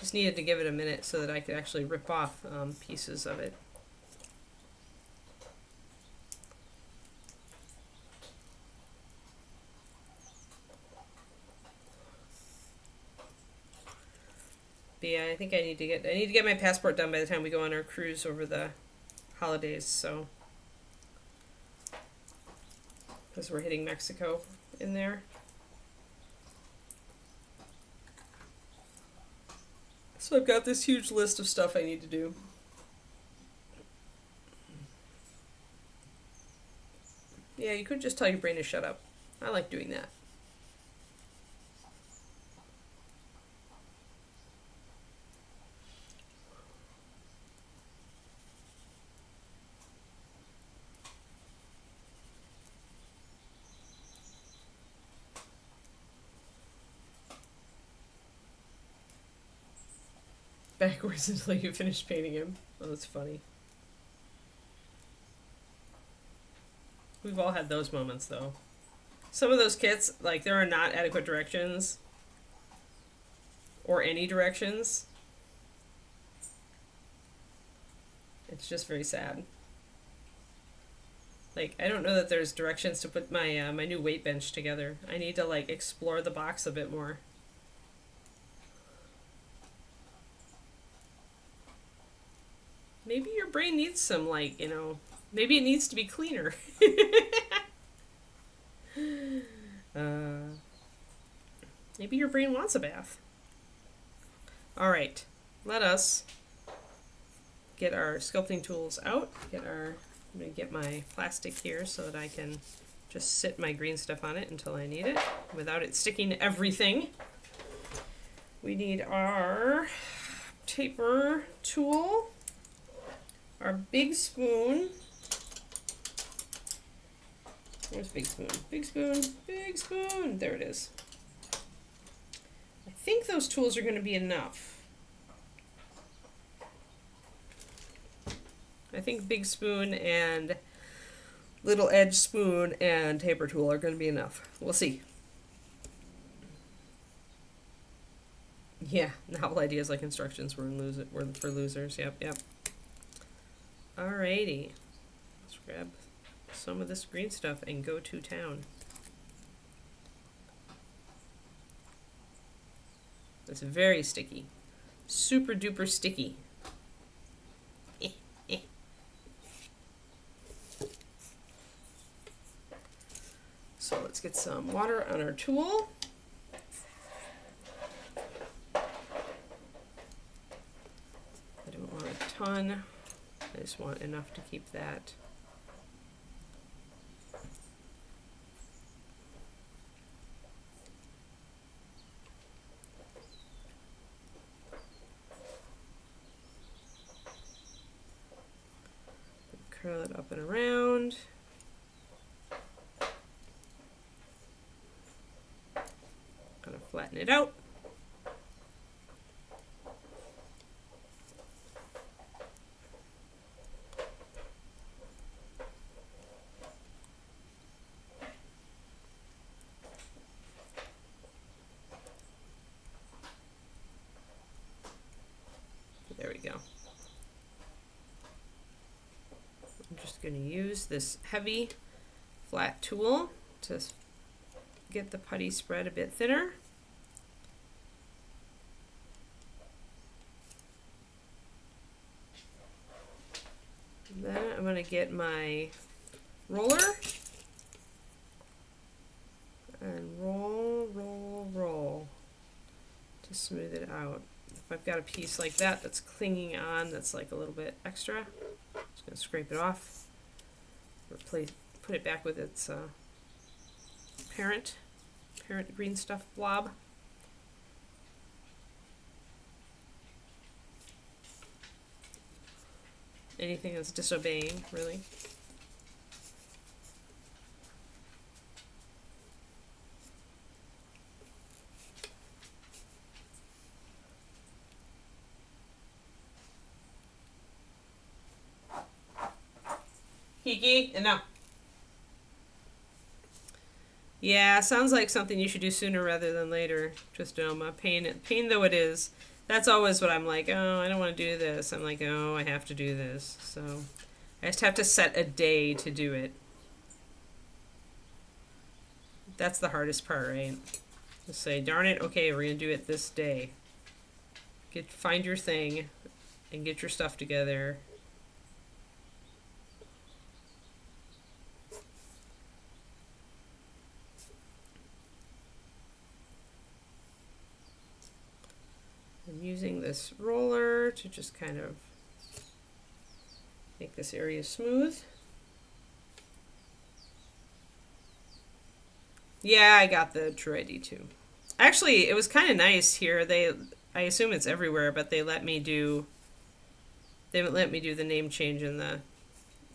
Just needed to give it a minute so that I could actually rip off pieces of it. But yeah, I think I need to get my passport done by the time we go on our cruise over the holidays, so because we're hitting Mexico in there. So I've got this huge list of stuff I need to do. Yeah, you could just tell your brain to shut up. I like doing that. Backwards until you finish painting him. Oh, that's funny. We've all had those moments, though. Some of those kits, like, there are not adequate directions or any directions. It's just very sad. Like, I don't know that there's directions to put my my new weight bench together. I need to, like, explore the box a bit more. Maybe your brain needs some, like, you know, maybe it needs to be cleaner. Maybe your brain wants a bath. All right, let us get our sculpting tools out. I'm gonna get my plastic here so that I can just sit my green stuff on it until I need it without it sticking to everything. We need our taper tool, our big spoon. Where's big spoon? Big spoon, big spoon. There it is. I think those tools are going to be enough. I think big spoon and little edge spoon and taper tool are going to be enough. We'll see. Yeah, novel ideas like instructions were for losers. Yep. Alrighty. Let's grab some of this green stuff and go to town. It's very sticky. Super duper sticky. So let's get some water on our tool. I don't want a ton. I just want enough to keep that. Curl it up and around. Kind of flatten it out. There we go. I'm just going to use this heavy flat tool to get the putty spread a bit thinner. And then I'm going to get my roller and roll to smooth it out. If I've got a piece like that that's clinging on, that's like a little bit extra, I'm just going to scrape it off, put it back with its parent green stuff blob. Anything that's disobeying, really. Kiki, enough. Yeah, sounds like something you should do sooner rather than later. Just pain though it is. That's always what I'm like, oh, I don't want to do this. I'm like, oh, I have to do this. So I just have to set a day to do it. That's the hardest part, right? Just say, darn it, okay, we're going to do it this day. Find your thing and get your stuff together. I'm using this roller to just kind of make this area smooth. Yeah, I got the Druid too. Actually, it was kind of nice here. I assume it's everywhere, but they let me do the name change and the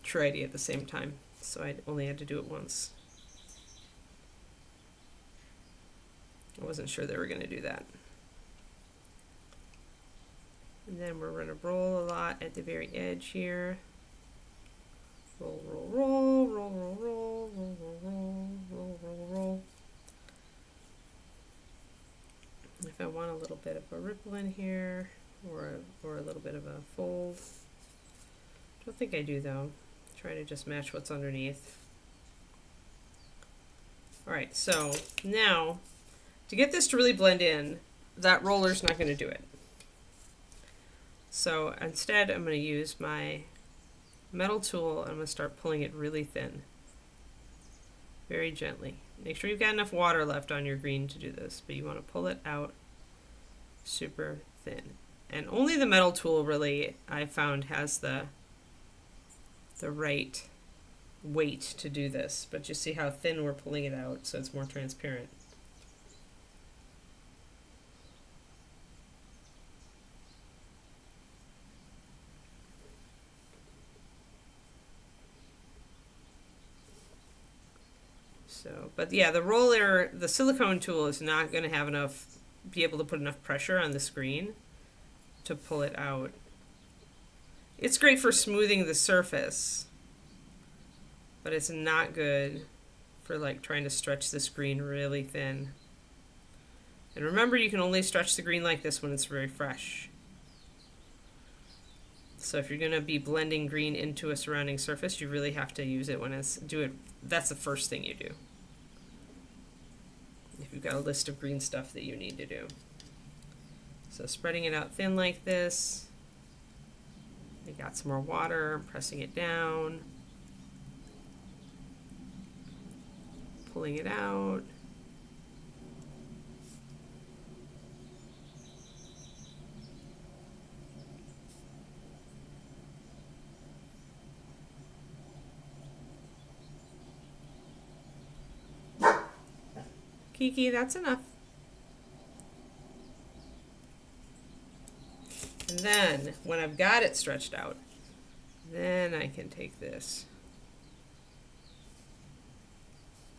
Druid at the same time. So I only had to do it once. I wasn't sure they were going to do that. And then we're going to roll a lot at the very edge here. Roll, roll, roll, roll, roll, roll, roll, roll, roll, roll, roll, roll. little bit of a ripple in here, or a little bit of a fold. Don't think I do though. Try to just match what's underneath. Alright, so now to get this to really blend in, that roller's not going to do it. So instead I'm going to use my metal tool and I'm going to start pulling it really thin. Very gently. Make sure you've got enough water left on your green to do this, but you want to pull it out super thin. And only the metal tool really, I found, has the right weight to do this. But you see how thin we're pulling it out, so it's more transparent. So, but yeah, the roller, the silicone tool is not going to have enough, be able to put enough pressure on the screen to pull it out. It's great for smoothing the surface, but it's not good for like trying to stretch the screen really thin. And remember, you can only stretch the green like this when it's very fresh. So if you're going to be blending green into a surrounding surface, you really have to use it when it's, that's the first thing you do. If you've got a list of green stuff that you need to do. So spreading it out thin like this. I got some more water, pressing it down. Pulling it out. Kiki, that's enough. And then, when I've got it stretched out, then I can take this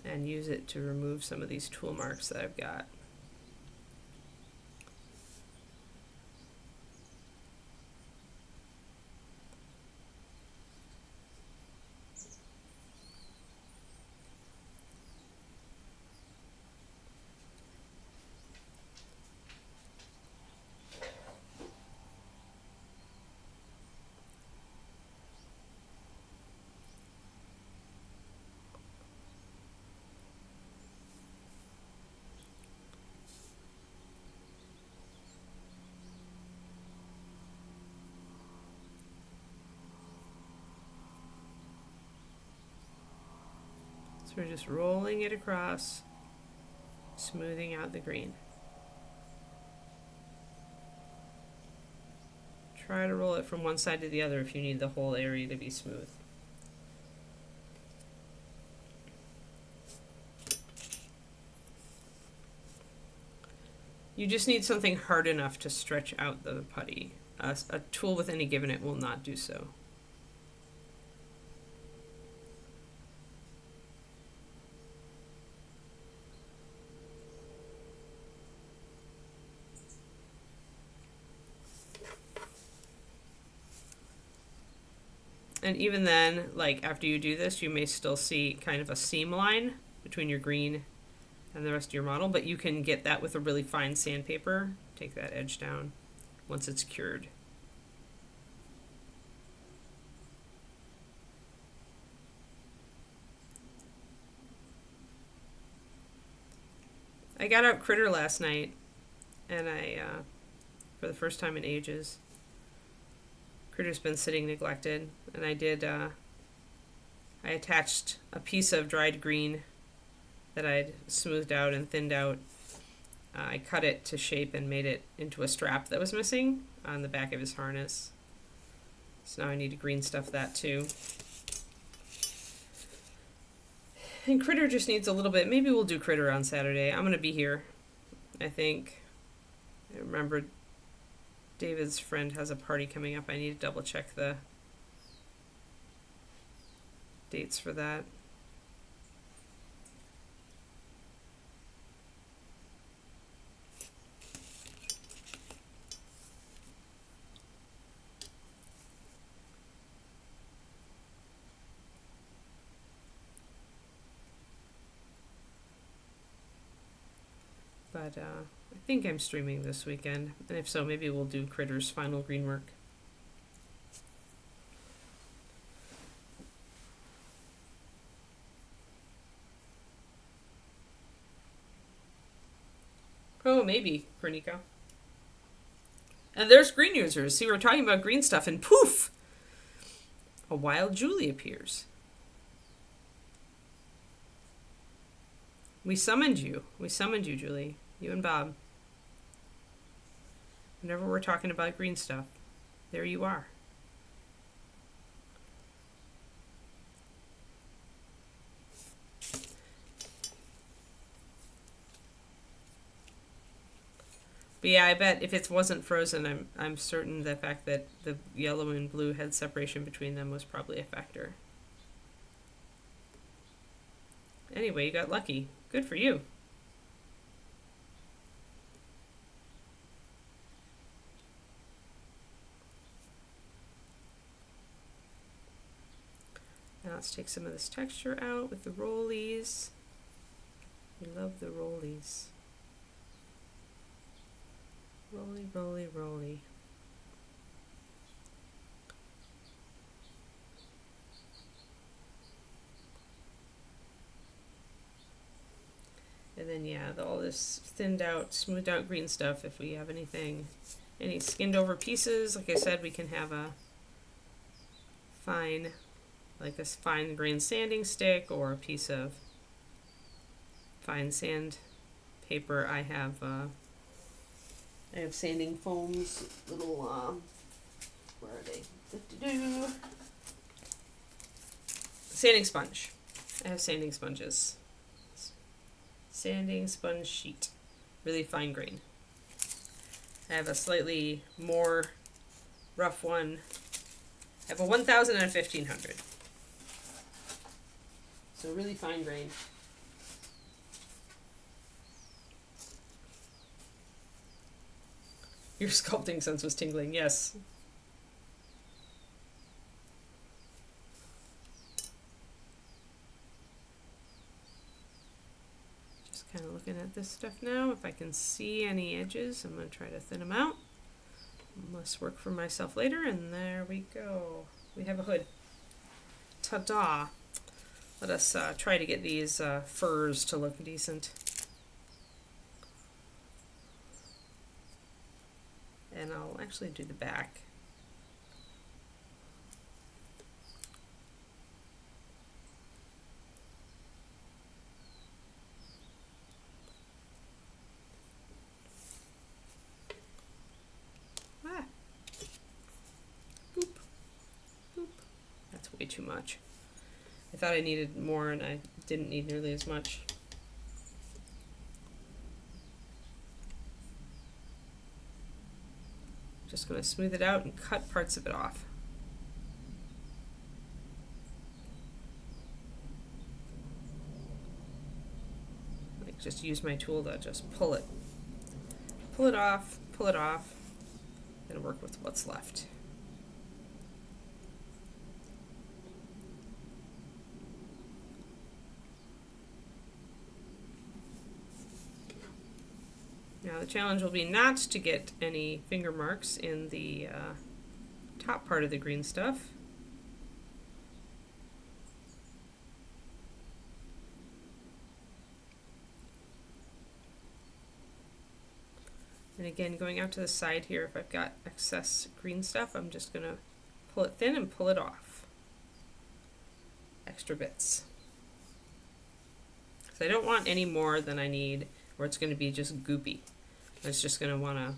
and use it to remove some of these tool marks that I've got. So we're just rolling it across, smoothing out the green. Try to roll it from one side to the other if you need the whole area to be smooth. You just need something hard enough to stretch out the putty. A tool with any given it will not do so. And even then, like after you do this, you may still see kind of a seam line between your green and the rest of your model, but you can get that with a really fine sandpaper. Take that edge down once it's cured. I got out Critter last night, and for the first time in ages, Critter's been sitting neglected, and I attached a piece of dried green that I'd smoothed out and thinned out. I cut it to shape and made it into a strap that was missing on the back of his harness. So now I need to green stuff that too. And Critter just needs a little bit. Maybe we'll do Critter on Saturday. I'm going to be here, I think. I remember David's friend has a party coming up. I need to double check the dates for that. But I think I'm streaming this weekend, and if so, maybe we'll do Critter's final green work. Oh, maybe, Pernico. And there's green users. See, we're talking about green stuff, and poof! A wild Julie appears. We summoned you. We summoned you, Julie. You and Bob. Whenever we're talking about green stuff, there you are. But yeah, I bet if it wasn't frozen, I'm certain the fact that the yellow and blue had separation between them was probably a factor. Anyway, you got lucky. Good for you. Now let's take some of this texture out with the rollies. We love the rollies. Rolly, rolly, rolly. And then yeah, all this thinned out, smoothed out green stuff, if we have anything, any skinned over pieces, like I said, we can have a fine, like a fine grain sanding stick or a piece of fine sand paper. I have sanding foams, little, where are they? Sanding sponge. I have sanding sponges. Sanding sponge sheet. Really fine grain. I have a slightly more rough one. I have a 1000 and a 1500. So really fine grain. Your sculpting sense was tingling, yes. Just kind of looking at this stuff now. If I can see any edges, I'm going to try to thin them out. Less work for myself later, and there we go. We have a hood. Ta-da! Let us try to get these furs to look decent. And I'll actually do the back. Ah. Boop. Boop. That's way too much. I thought I needed more and I didn't need nearly as much. Just going to smooth it out and cut parts of it off. Like just use my tool to just pull it off, and work with what's left. Now the challenge will be not to get any finger marks in the top part of the green stuff. And again, going out to the side here, if I've got excess green stuff, I'm just going to pull it thin and pull it off. Extra bits. So I don't want any more than I need, or it's going to be just goopy. It's just going to want to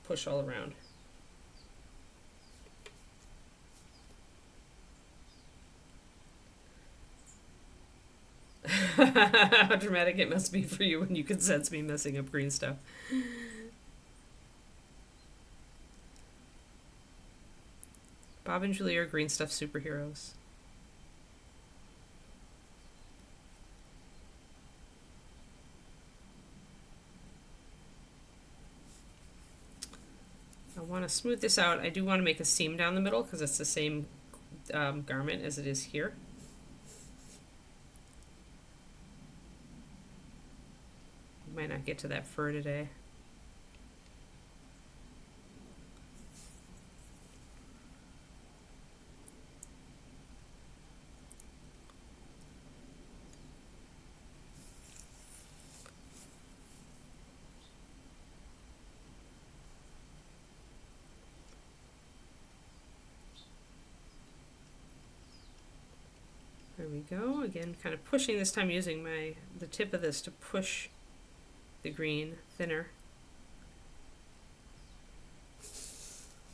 push all around. How dramatic it must be for you when you can sense me messing up green stuff. Bob and Julie are green stuff superheroes. I want to smooth this out. I do want to make a seam down the middle because it's the same garment as it is here. might not get to that fur today. There we go. Again, kind of pushing this time, using the tip of this to push the green thinner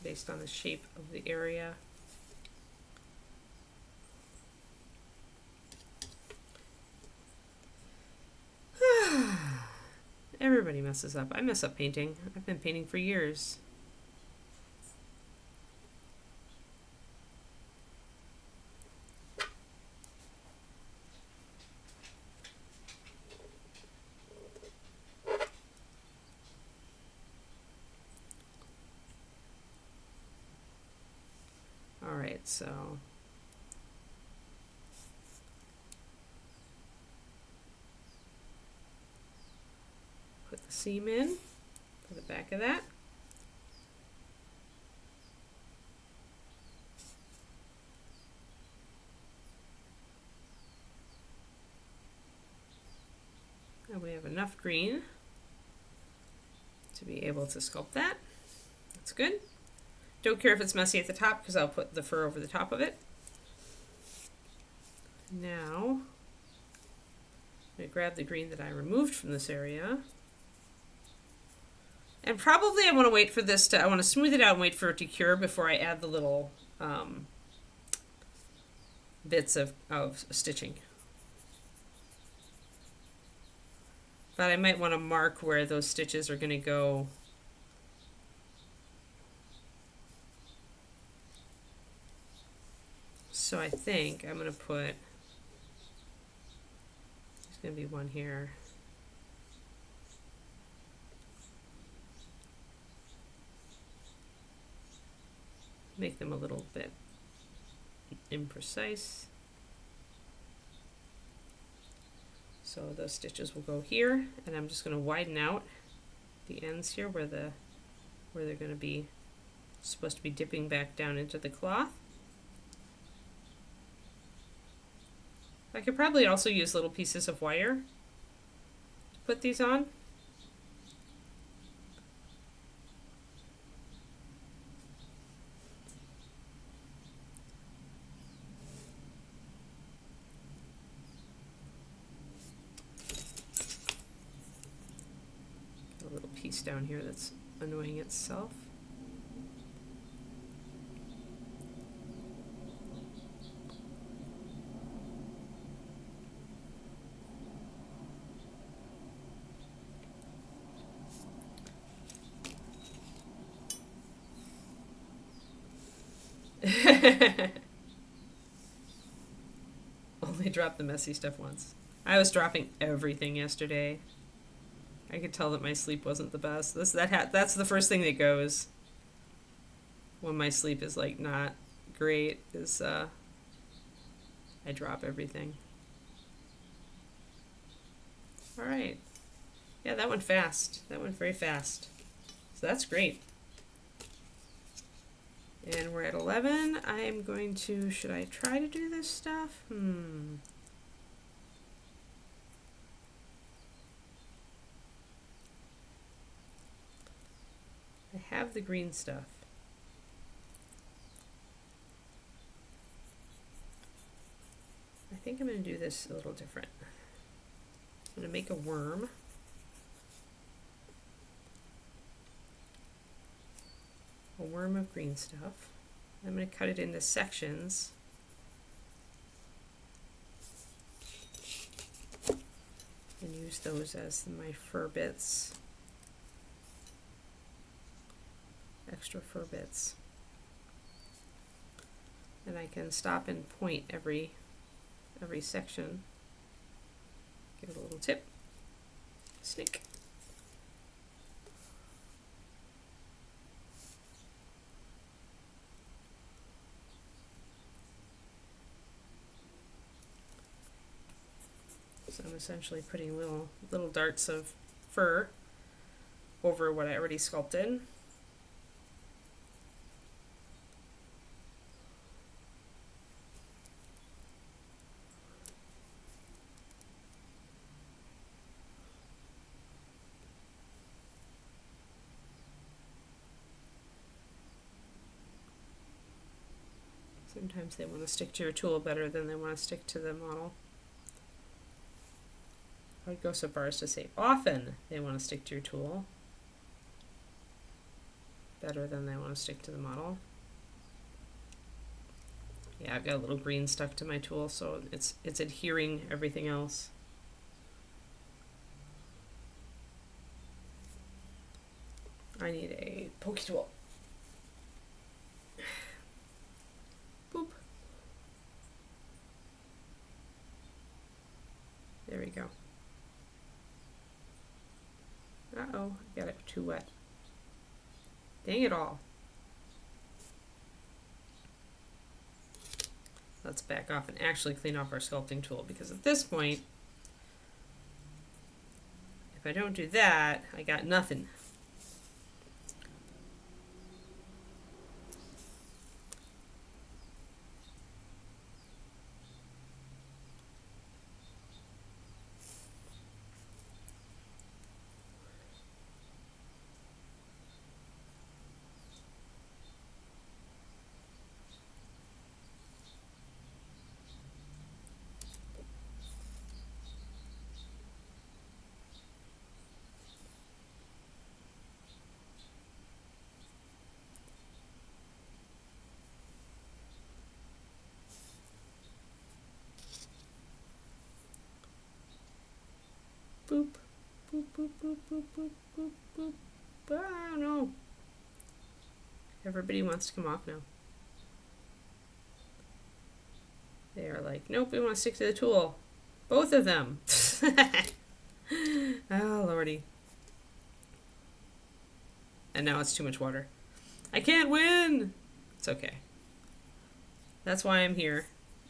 based on the shape of the area. Everybody messes up. I mess up painting. I've been painting for years. Alright, so put the seam in for the back of that. And we have enough green to be able to sculpt that. That's good. Don't care if it's messy at the top because I'll put the fur over the top of it. Now, I'm going to grab the green that I removed from this area. And probably I want to wait for this to, I want to smooth it out and wait for it to cure before I add the little bits of stitching. But I might want to mark where those stitches are going to go. So I think I'm going to put, there's going to be one here. Make them a little bit imprecise. So those stitches will go here, and I'm just going to widen out the ends here where they're going to be supposed to be dipping back down into the cloth. I could probably also use little pieces of wire to put these on. Got a little piece down here that's annoying itself. Only dropped the messy stuff once. I was dropping everything yesterday. I could tell that my sleep wasn't the best. That's the first thing that goes when my sleep is like not great, is I drop everything. All right. Yeah, that went fast. That went very fast. So that's great. And we're at 11. I'm going to, should I try to do this stuff? I have the green stuff. I think I'm going to do this a little different. I'm going to make a worm. A worm of green stuff. I'm going to cut it into sections. And use those as my fur bits. Extra fur bits. And I can stop and point every section. Give it a little tip. Snick. So I'm essentially putting little darts of fur over what I already sculpted. Sometimes they want to stick to your tool better than they want to stick to the model. I would go so far as to say often they want to stick to your tool better than they want to stick to the model. Yeah, I've got a little green stuck to my tool, so it's adhering everything else. I need a pokey tool. Boop. There we go. Uh-oh, I got it too wet. Dang it all. Let's back off and actually clean off our sculpting tool, because at this point, if I don't do that, I got nothing. Boop, boop, boop, boop, boop, boop, boop, boop. Ah, no. Everybody wants to come off now. They are like, nope, we want to stick to the tool. Both of them. Oh, lordy. And now it's too much water. I can't win! It's okay. That's why I'm here.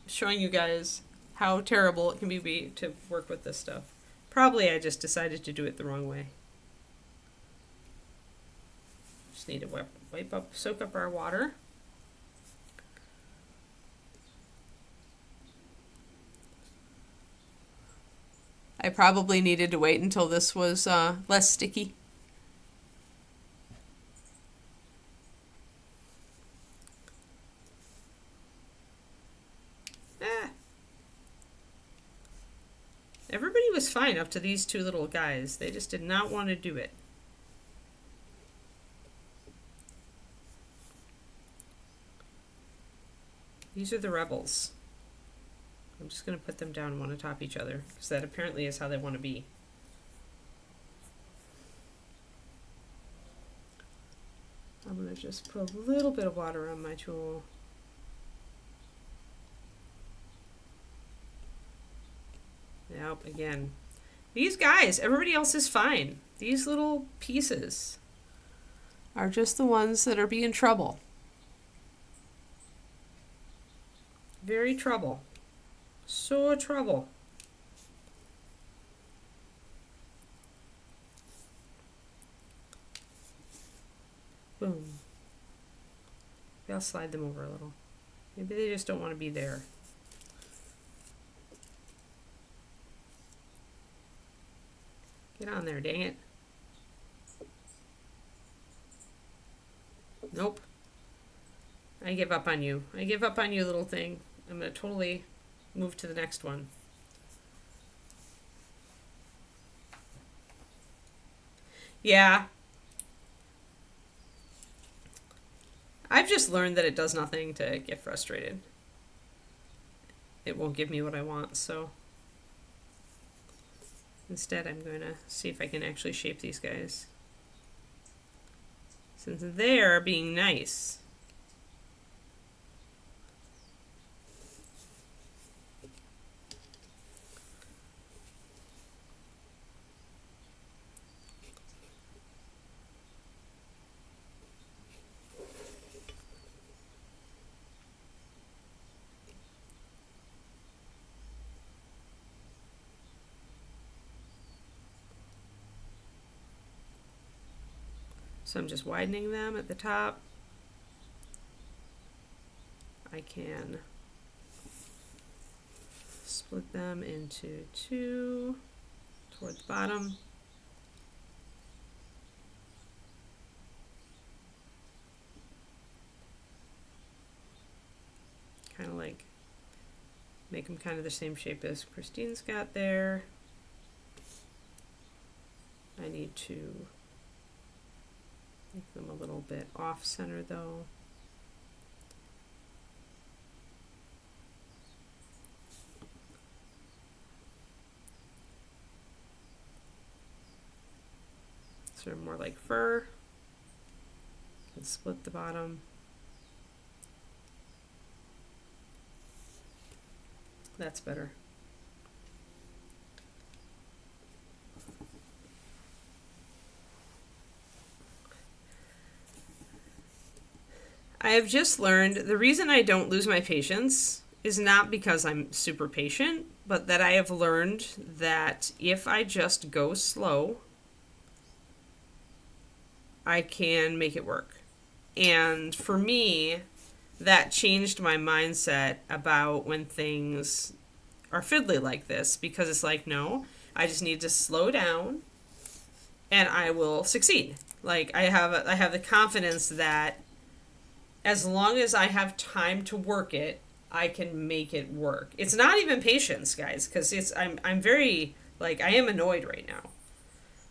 Showing you guys how terrible it can be to work with this stuff. Probably I just decided to do it the wrong way. Just need to soak up our water. I probably needed to wait until this was less sticky. Everybody was fine up to these two little guys. They just did not want to do it. These are the rebels. I'm just going to put them down one atop each other, because that apparently is how they want to be. I'm going to just put a little bit of water on my tool. Yep, again. These guys, everybody else is fine. These little pieces are just the ones that are being trouble. Very trouble. So trouble. Boom. Maybe I'll slide them over a little. Maybe they just don't want to be there. Get on there, dang it. Nope. I give up on you. I give up on you, little thing. I'm going to totally move to the next one. Yeah. I've just learned that it does nothing to get frustrated. It won't give me what I want, so instead I'm going to see if I can actually shape these guys. Since they're being nice. So I'm just widening them at the top. I can split them into two toward the bottom. Kind of like make them kind of the same shape as Christine's got there. I need to make them a little bit off center though. Sort of more like fur. And split the bottom. That's better. I have just learned the reason I don't lose my patience is not because I'm super patient, but that I have learned that if I just go slow, I can make it work. And for me, that changed my mindset about when things are fiddly like this, because it's like, no, I just need to slow down and I will succeed. Like I have the confidence that as long as I have time to work it, I can make it work. It's not even patience, guys, because I'm very, like, I am annoyed right now.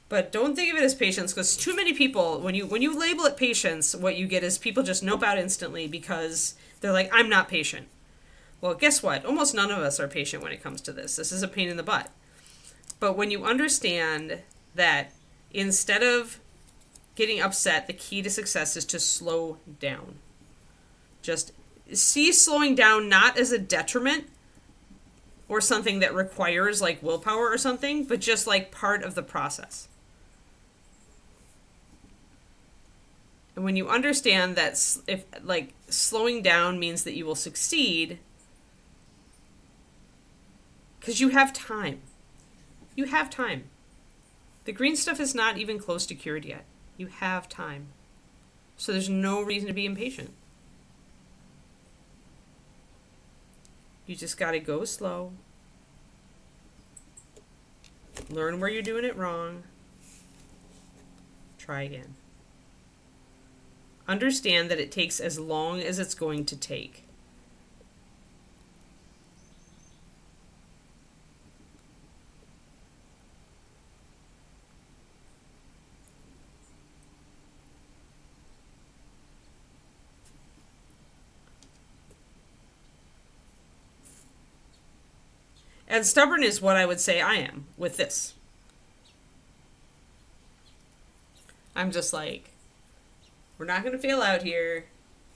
But don't think of it as patience, because too many people, when you label it patience, what you get is people just nope out instantly because they're like, I'm not patient. Well, guess what? Almost none of us are patient when it comes to this. This is a pain in the butt. But when you understand that instead of getting upset, the key to success is to slow down. Just see slowing down not as a detriment or something that requires like willpower or something, but just like part of the process. And when you understand that if like slowing down means that you will succeed, because you have time. You have time. The green stuff is not even close to cured yet. You have time. So there's no reason to be impatient. You just got to go slow. Learn where you're doing it wrong. Try again. Understand that it takes as long as it's going to take. And stubborn is what I would say I am with this. I'm just like, we're not going to fail out here.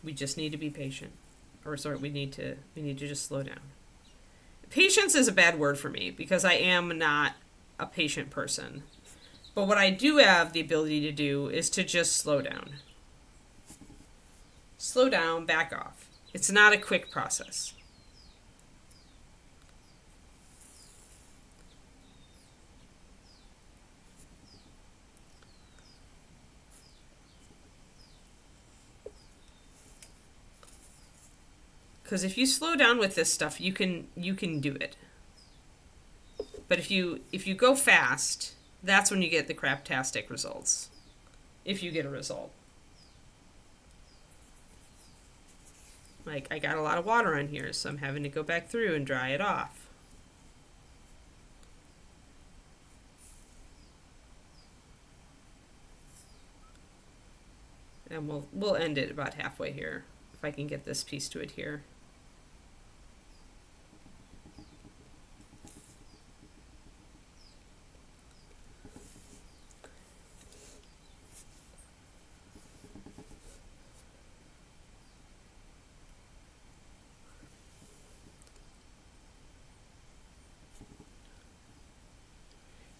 We just need to be patient. Or sorry, we need to just slow down. Patience is a bad word for me because I am not a patient person. But what I do have the ability to do is to just slow down. Slow down, back off. It's not a quick process. Because if you slow down with this stuff, you can do it. But if you go fast, that's when you get the craptastic results. If you get a result. Like, I got a lot of water on here, so I'm having to go back through and dry it off. And we'll end it about halfway here, if I can get this piece to adhere.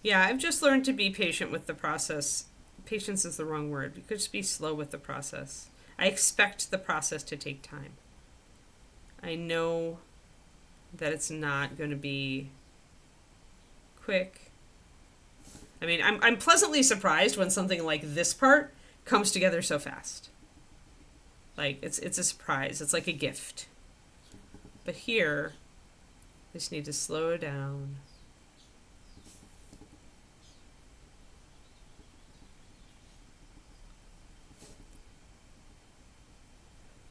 Yeah, I've just learned to be patient with the process. Patience is the wrong word. You could just be slow with the process. I expect the process to take time. I know that it's not going to be quick. I mean, I'm pleasantly surprised when something like this part comes together so fast. Like, it's a surprise. It's like a gift. But here, I just need to slow down.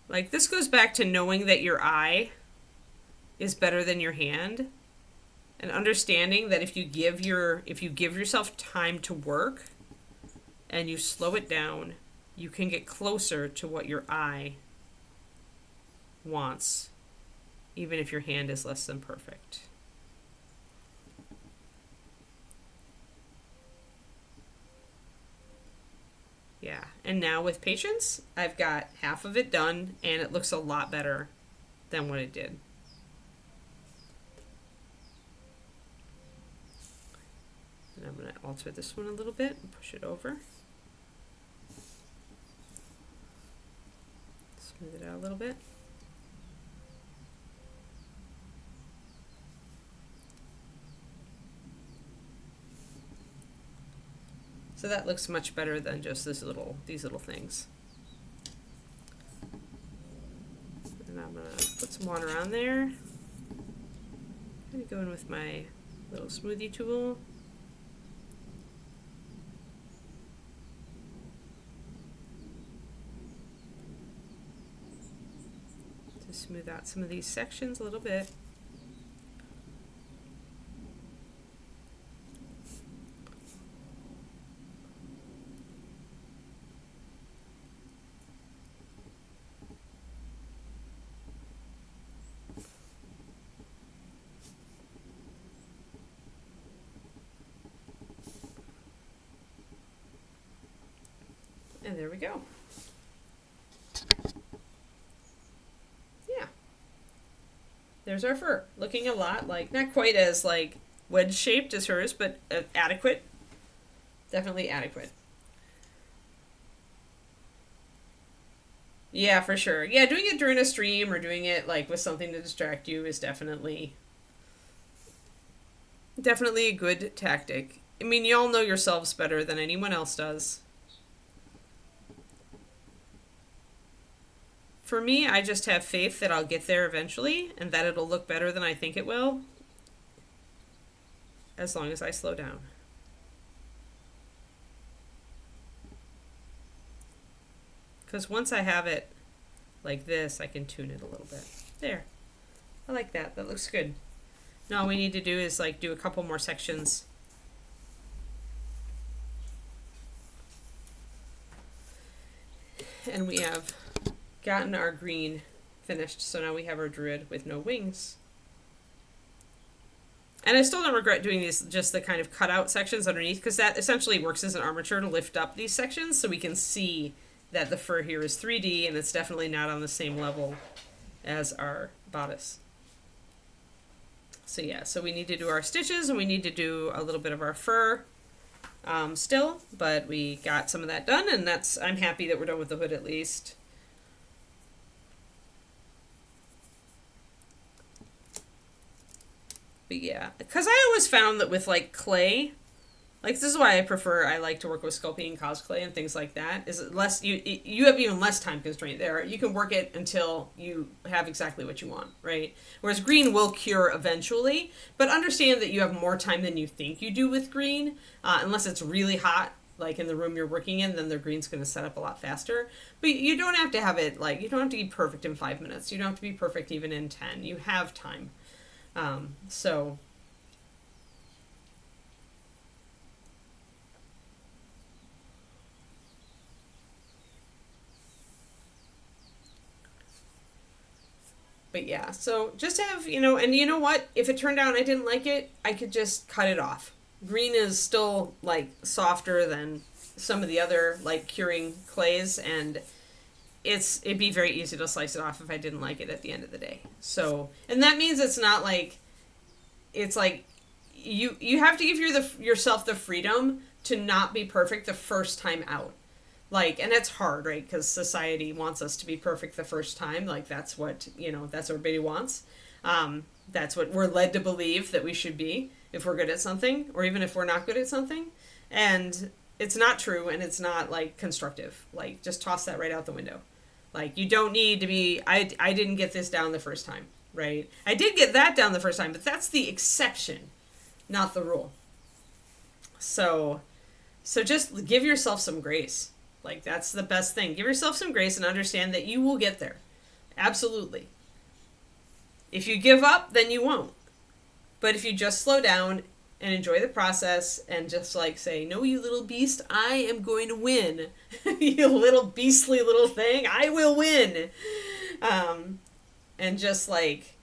Like, this goes back to knowing that your eye is better than your hand, and understanding that if you give yourself time to work and you slow it down, you can get closer to what your eye wants, even if your hand is less than perfect. Yeah, and now with patience, I've got half of it done, and it looks a lot better than what it did. And I'm going to alter this one a little bit and push it over. Smooth it out a little bit. So that looks much better than just these little things. And I'm going to put some water on there. I'm going to go in with my little smoothie tool. To smooth out some of these sections a little bit. And there we go. Yeah. There's our fur. Looking a lot like, not quite as like wedge shaped as hers, but adequate. Definitely adequate. Yeah, for sure. Yeah, doing it during a stream or doing it like with something to distract you is definitely a good tactic. I mean, you all know yourselves better than anyone else does. For me, I just have faith that I'll get there eventually and that it'll look better than I think it will, as long as I slow down. Because once I have it like this, I can tune it a little bit. There. I like that. That looks good. Now all we need to do is like do a couple more sections. And we have gotten our green finished, so now we have our Druid with no wings. And I still don't regret doing these, just the kind of cutout sections underneath, because that essentially works as an armature to lift up these sections so we can see that the fur here is 3D and it's definitely not on the same level as our bodice. So yeah, so we need to do our stitches and we need to do a little bit of our fur still, but we got some of that done, and I'm happy that we're done with the hood at least. But yeah, because I always found that with like clay, like this is why I like to work with Sculpey and cosplay and things like that, is less, you have even less time constraint there. You can work it until you have exactly what you want, right? Whereas green will cure eventually, but understand that you have more time than you think you do with green, unless it's really hot, like in the room you're working in, then the green's going to set up a lot faster. But you don't have to have it, like, you don't have to be perfect in 5 minutes. You don't have to be perfect even in 10. You have time. So but yeah, so just have, and you know what, if it turned out I didn't like it, I could just cut it off. Green is still like softer than some of the other like curing clays, and it'd be very easy to slice it off if I didn't like it at the end of the day. So, and that means it's not like, it's like you have to give yourself the freedom to not be perfect the first time out. Like, and it's hard, right? Because society wants us to be perfect the first time. Like, that's what, that's what everybody wants. That's what we're led to believe that we should be if we're good at something, or even if we're not good at something. And It's not true, and it's not, like, constructive. Like, just toss that right out the window. Like, you don't need to be, I didn't get this down the first time, right? I did get that down the first time, but that's the exception, not the rule. So just give yourself some grace. Like, that's the best thing. Give yourself some grace and understand that you will get there. Absolutely. If you give up, then you won't. But if you just slow down and enjoy the process and just, like, say, no, you little beast, I am going to win. You little beastly little thing, I will win. And just, like,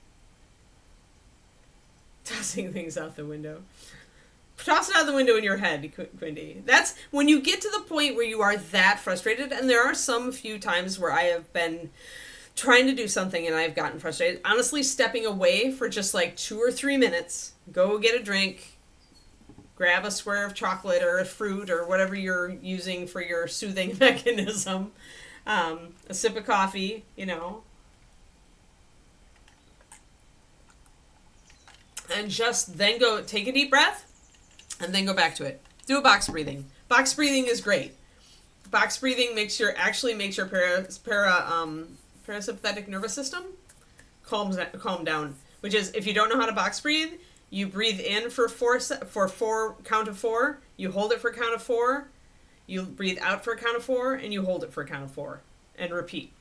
tossing things out the window. Toss it out the window in your head, Quindy. That's when you get to the point where you are that frustrated, and there are some few times where I have been trying to do something and I've gotten frustrated. Honestly, stepping away for just like 2 or 3 minutes, go get a drink, grab a square of chocolate or a fruit or whatever you're using for your soothing mechanism, a sip of coffee, you know, and just then go take a deep breath and then go back to it. Do a box breathing. Box breathing is great. Box breathing makes your parasympathetic nervous system calm down. Which is, if you don't know how to box breathe, you breathe in for count of four. You hold it for a count of 4. You breathe out for a count of 4, and you hold it for a count of 4, and repeat.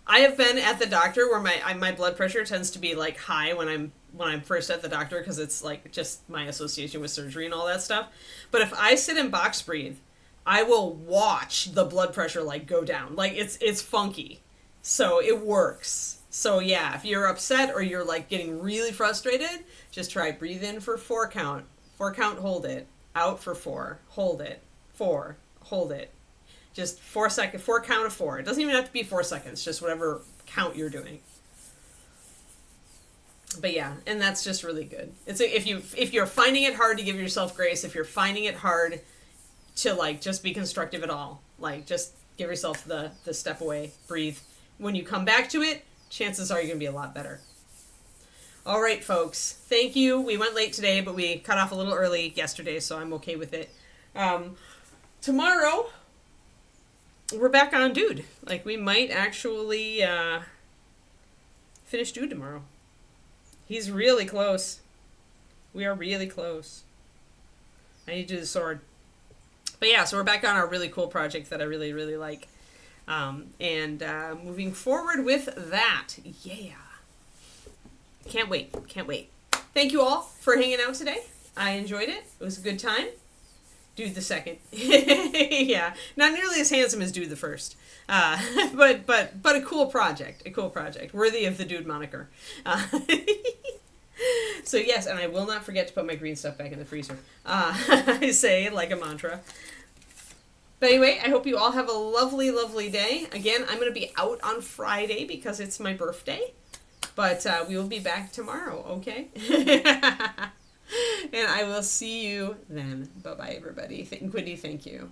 I have been at the doctor where my blood pressure tends to be like high when I'm first at the doctor, because it's like just my association with surgery and all that stuff. But if I sit and box breathe, I will watch the blood pressure like go down. Like it's funky. So it works. So yeah, if you're upset or you're like getting really frustrated, just try breathe in for 4 count. 4 count, hold it. Out for 4, hold it. 4, hold it. Just 4 count of 4. It doesn't even have to be 4 seconds, just whatever count you're doing. But yeah, and that's just really good. It's if you're finding it hard to give yourself grace, if you're finding it hard to like just be constructive at all, like just give yourself the step away, breathe. When you come back to it, chances are you're going to be a lot better. All right, folks. Thank you. We went late today, but we cut off a little early yesterday, so I'm okay with it. Tomorrow, we're back on Dude. Like, we might actually finish Dude tomorrow. He's really close. We are really close. I need to do the sword. But yeah, so we're back on our really cool project that I really, really like. And moving forward with that. Yeah. Can't wait. Can't wait. Thank you all for hanging out today. I enjoyed it. It was a good time. Dude the second. Yeah. Not nearly as handsome as Dude the first. But a cool project. A cool project. Worthy of the Dude moniker. So yes, and I will not forget to put my green stuff back in the freezer. I say like a mantra. But anyway, I hope you all have a lovely, lovely day. Again, I'm going to be out on Friday because it's my birthday. But we will be back tomorrow, okay? And I will see you then. Bye-bye, everybody. Quindy, thank you.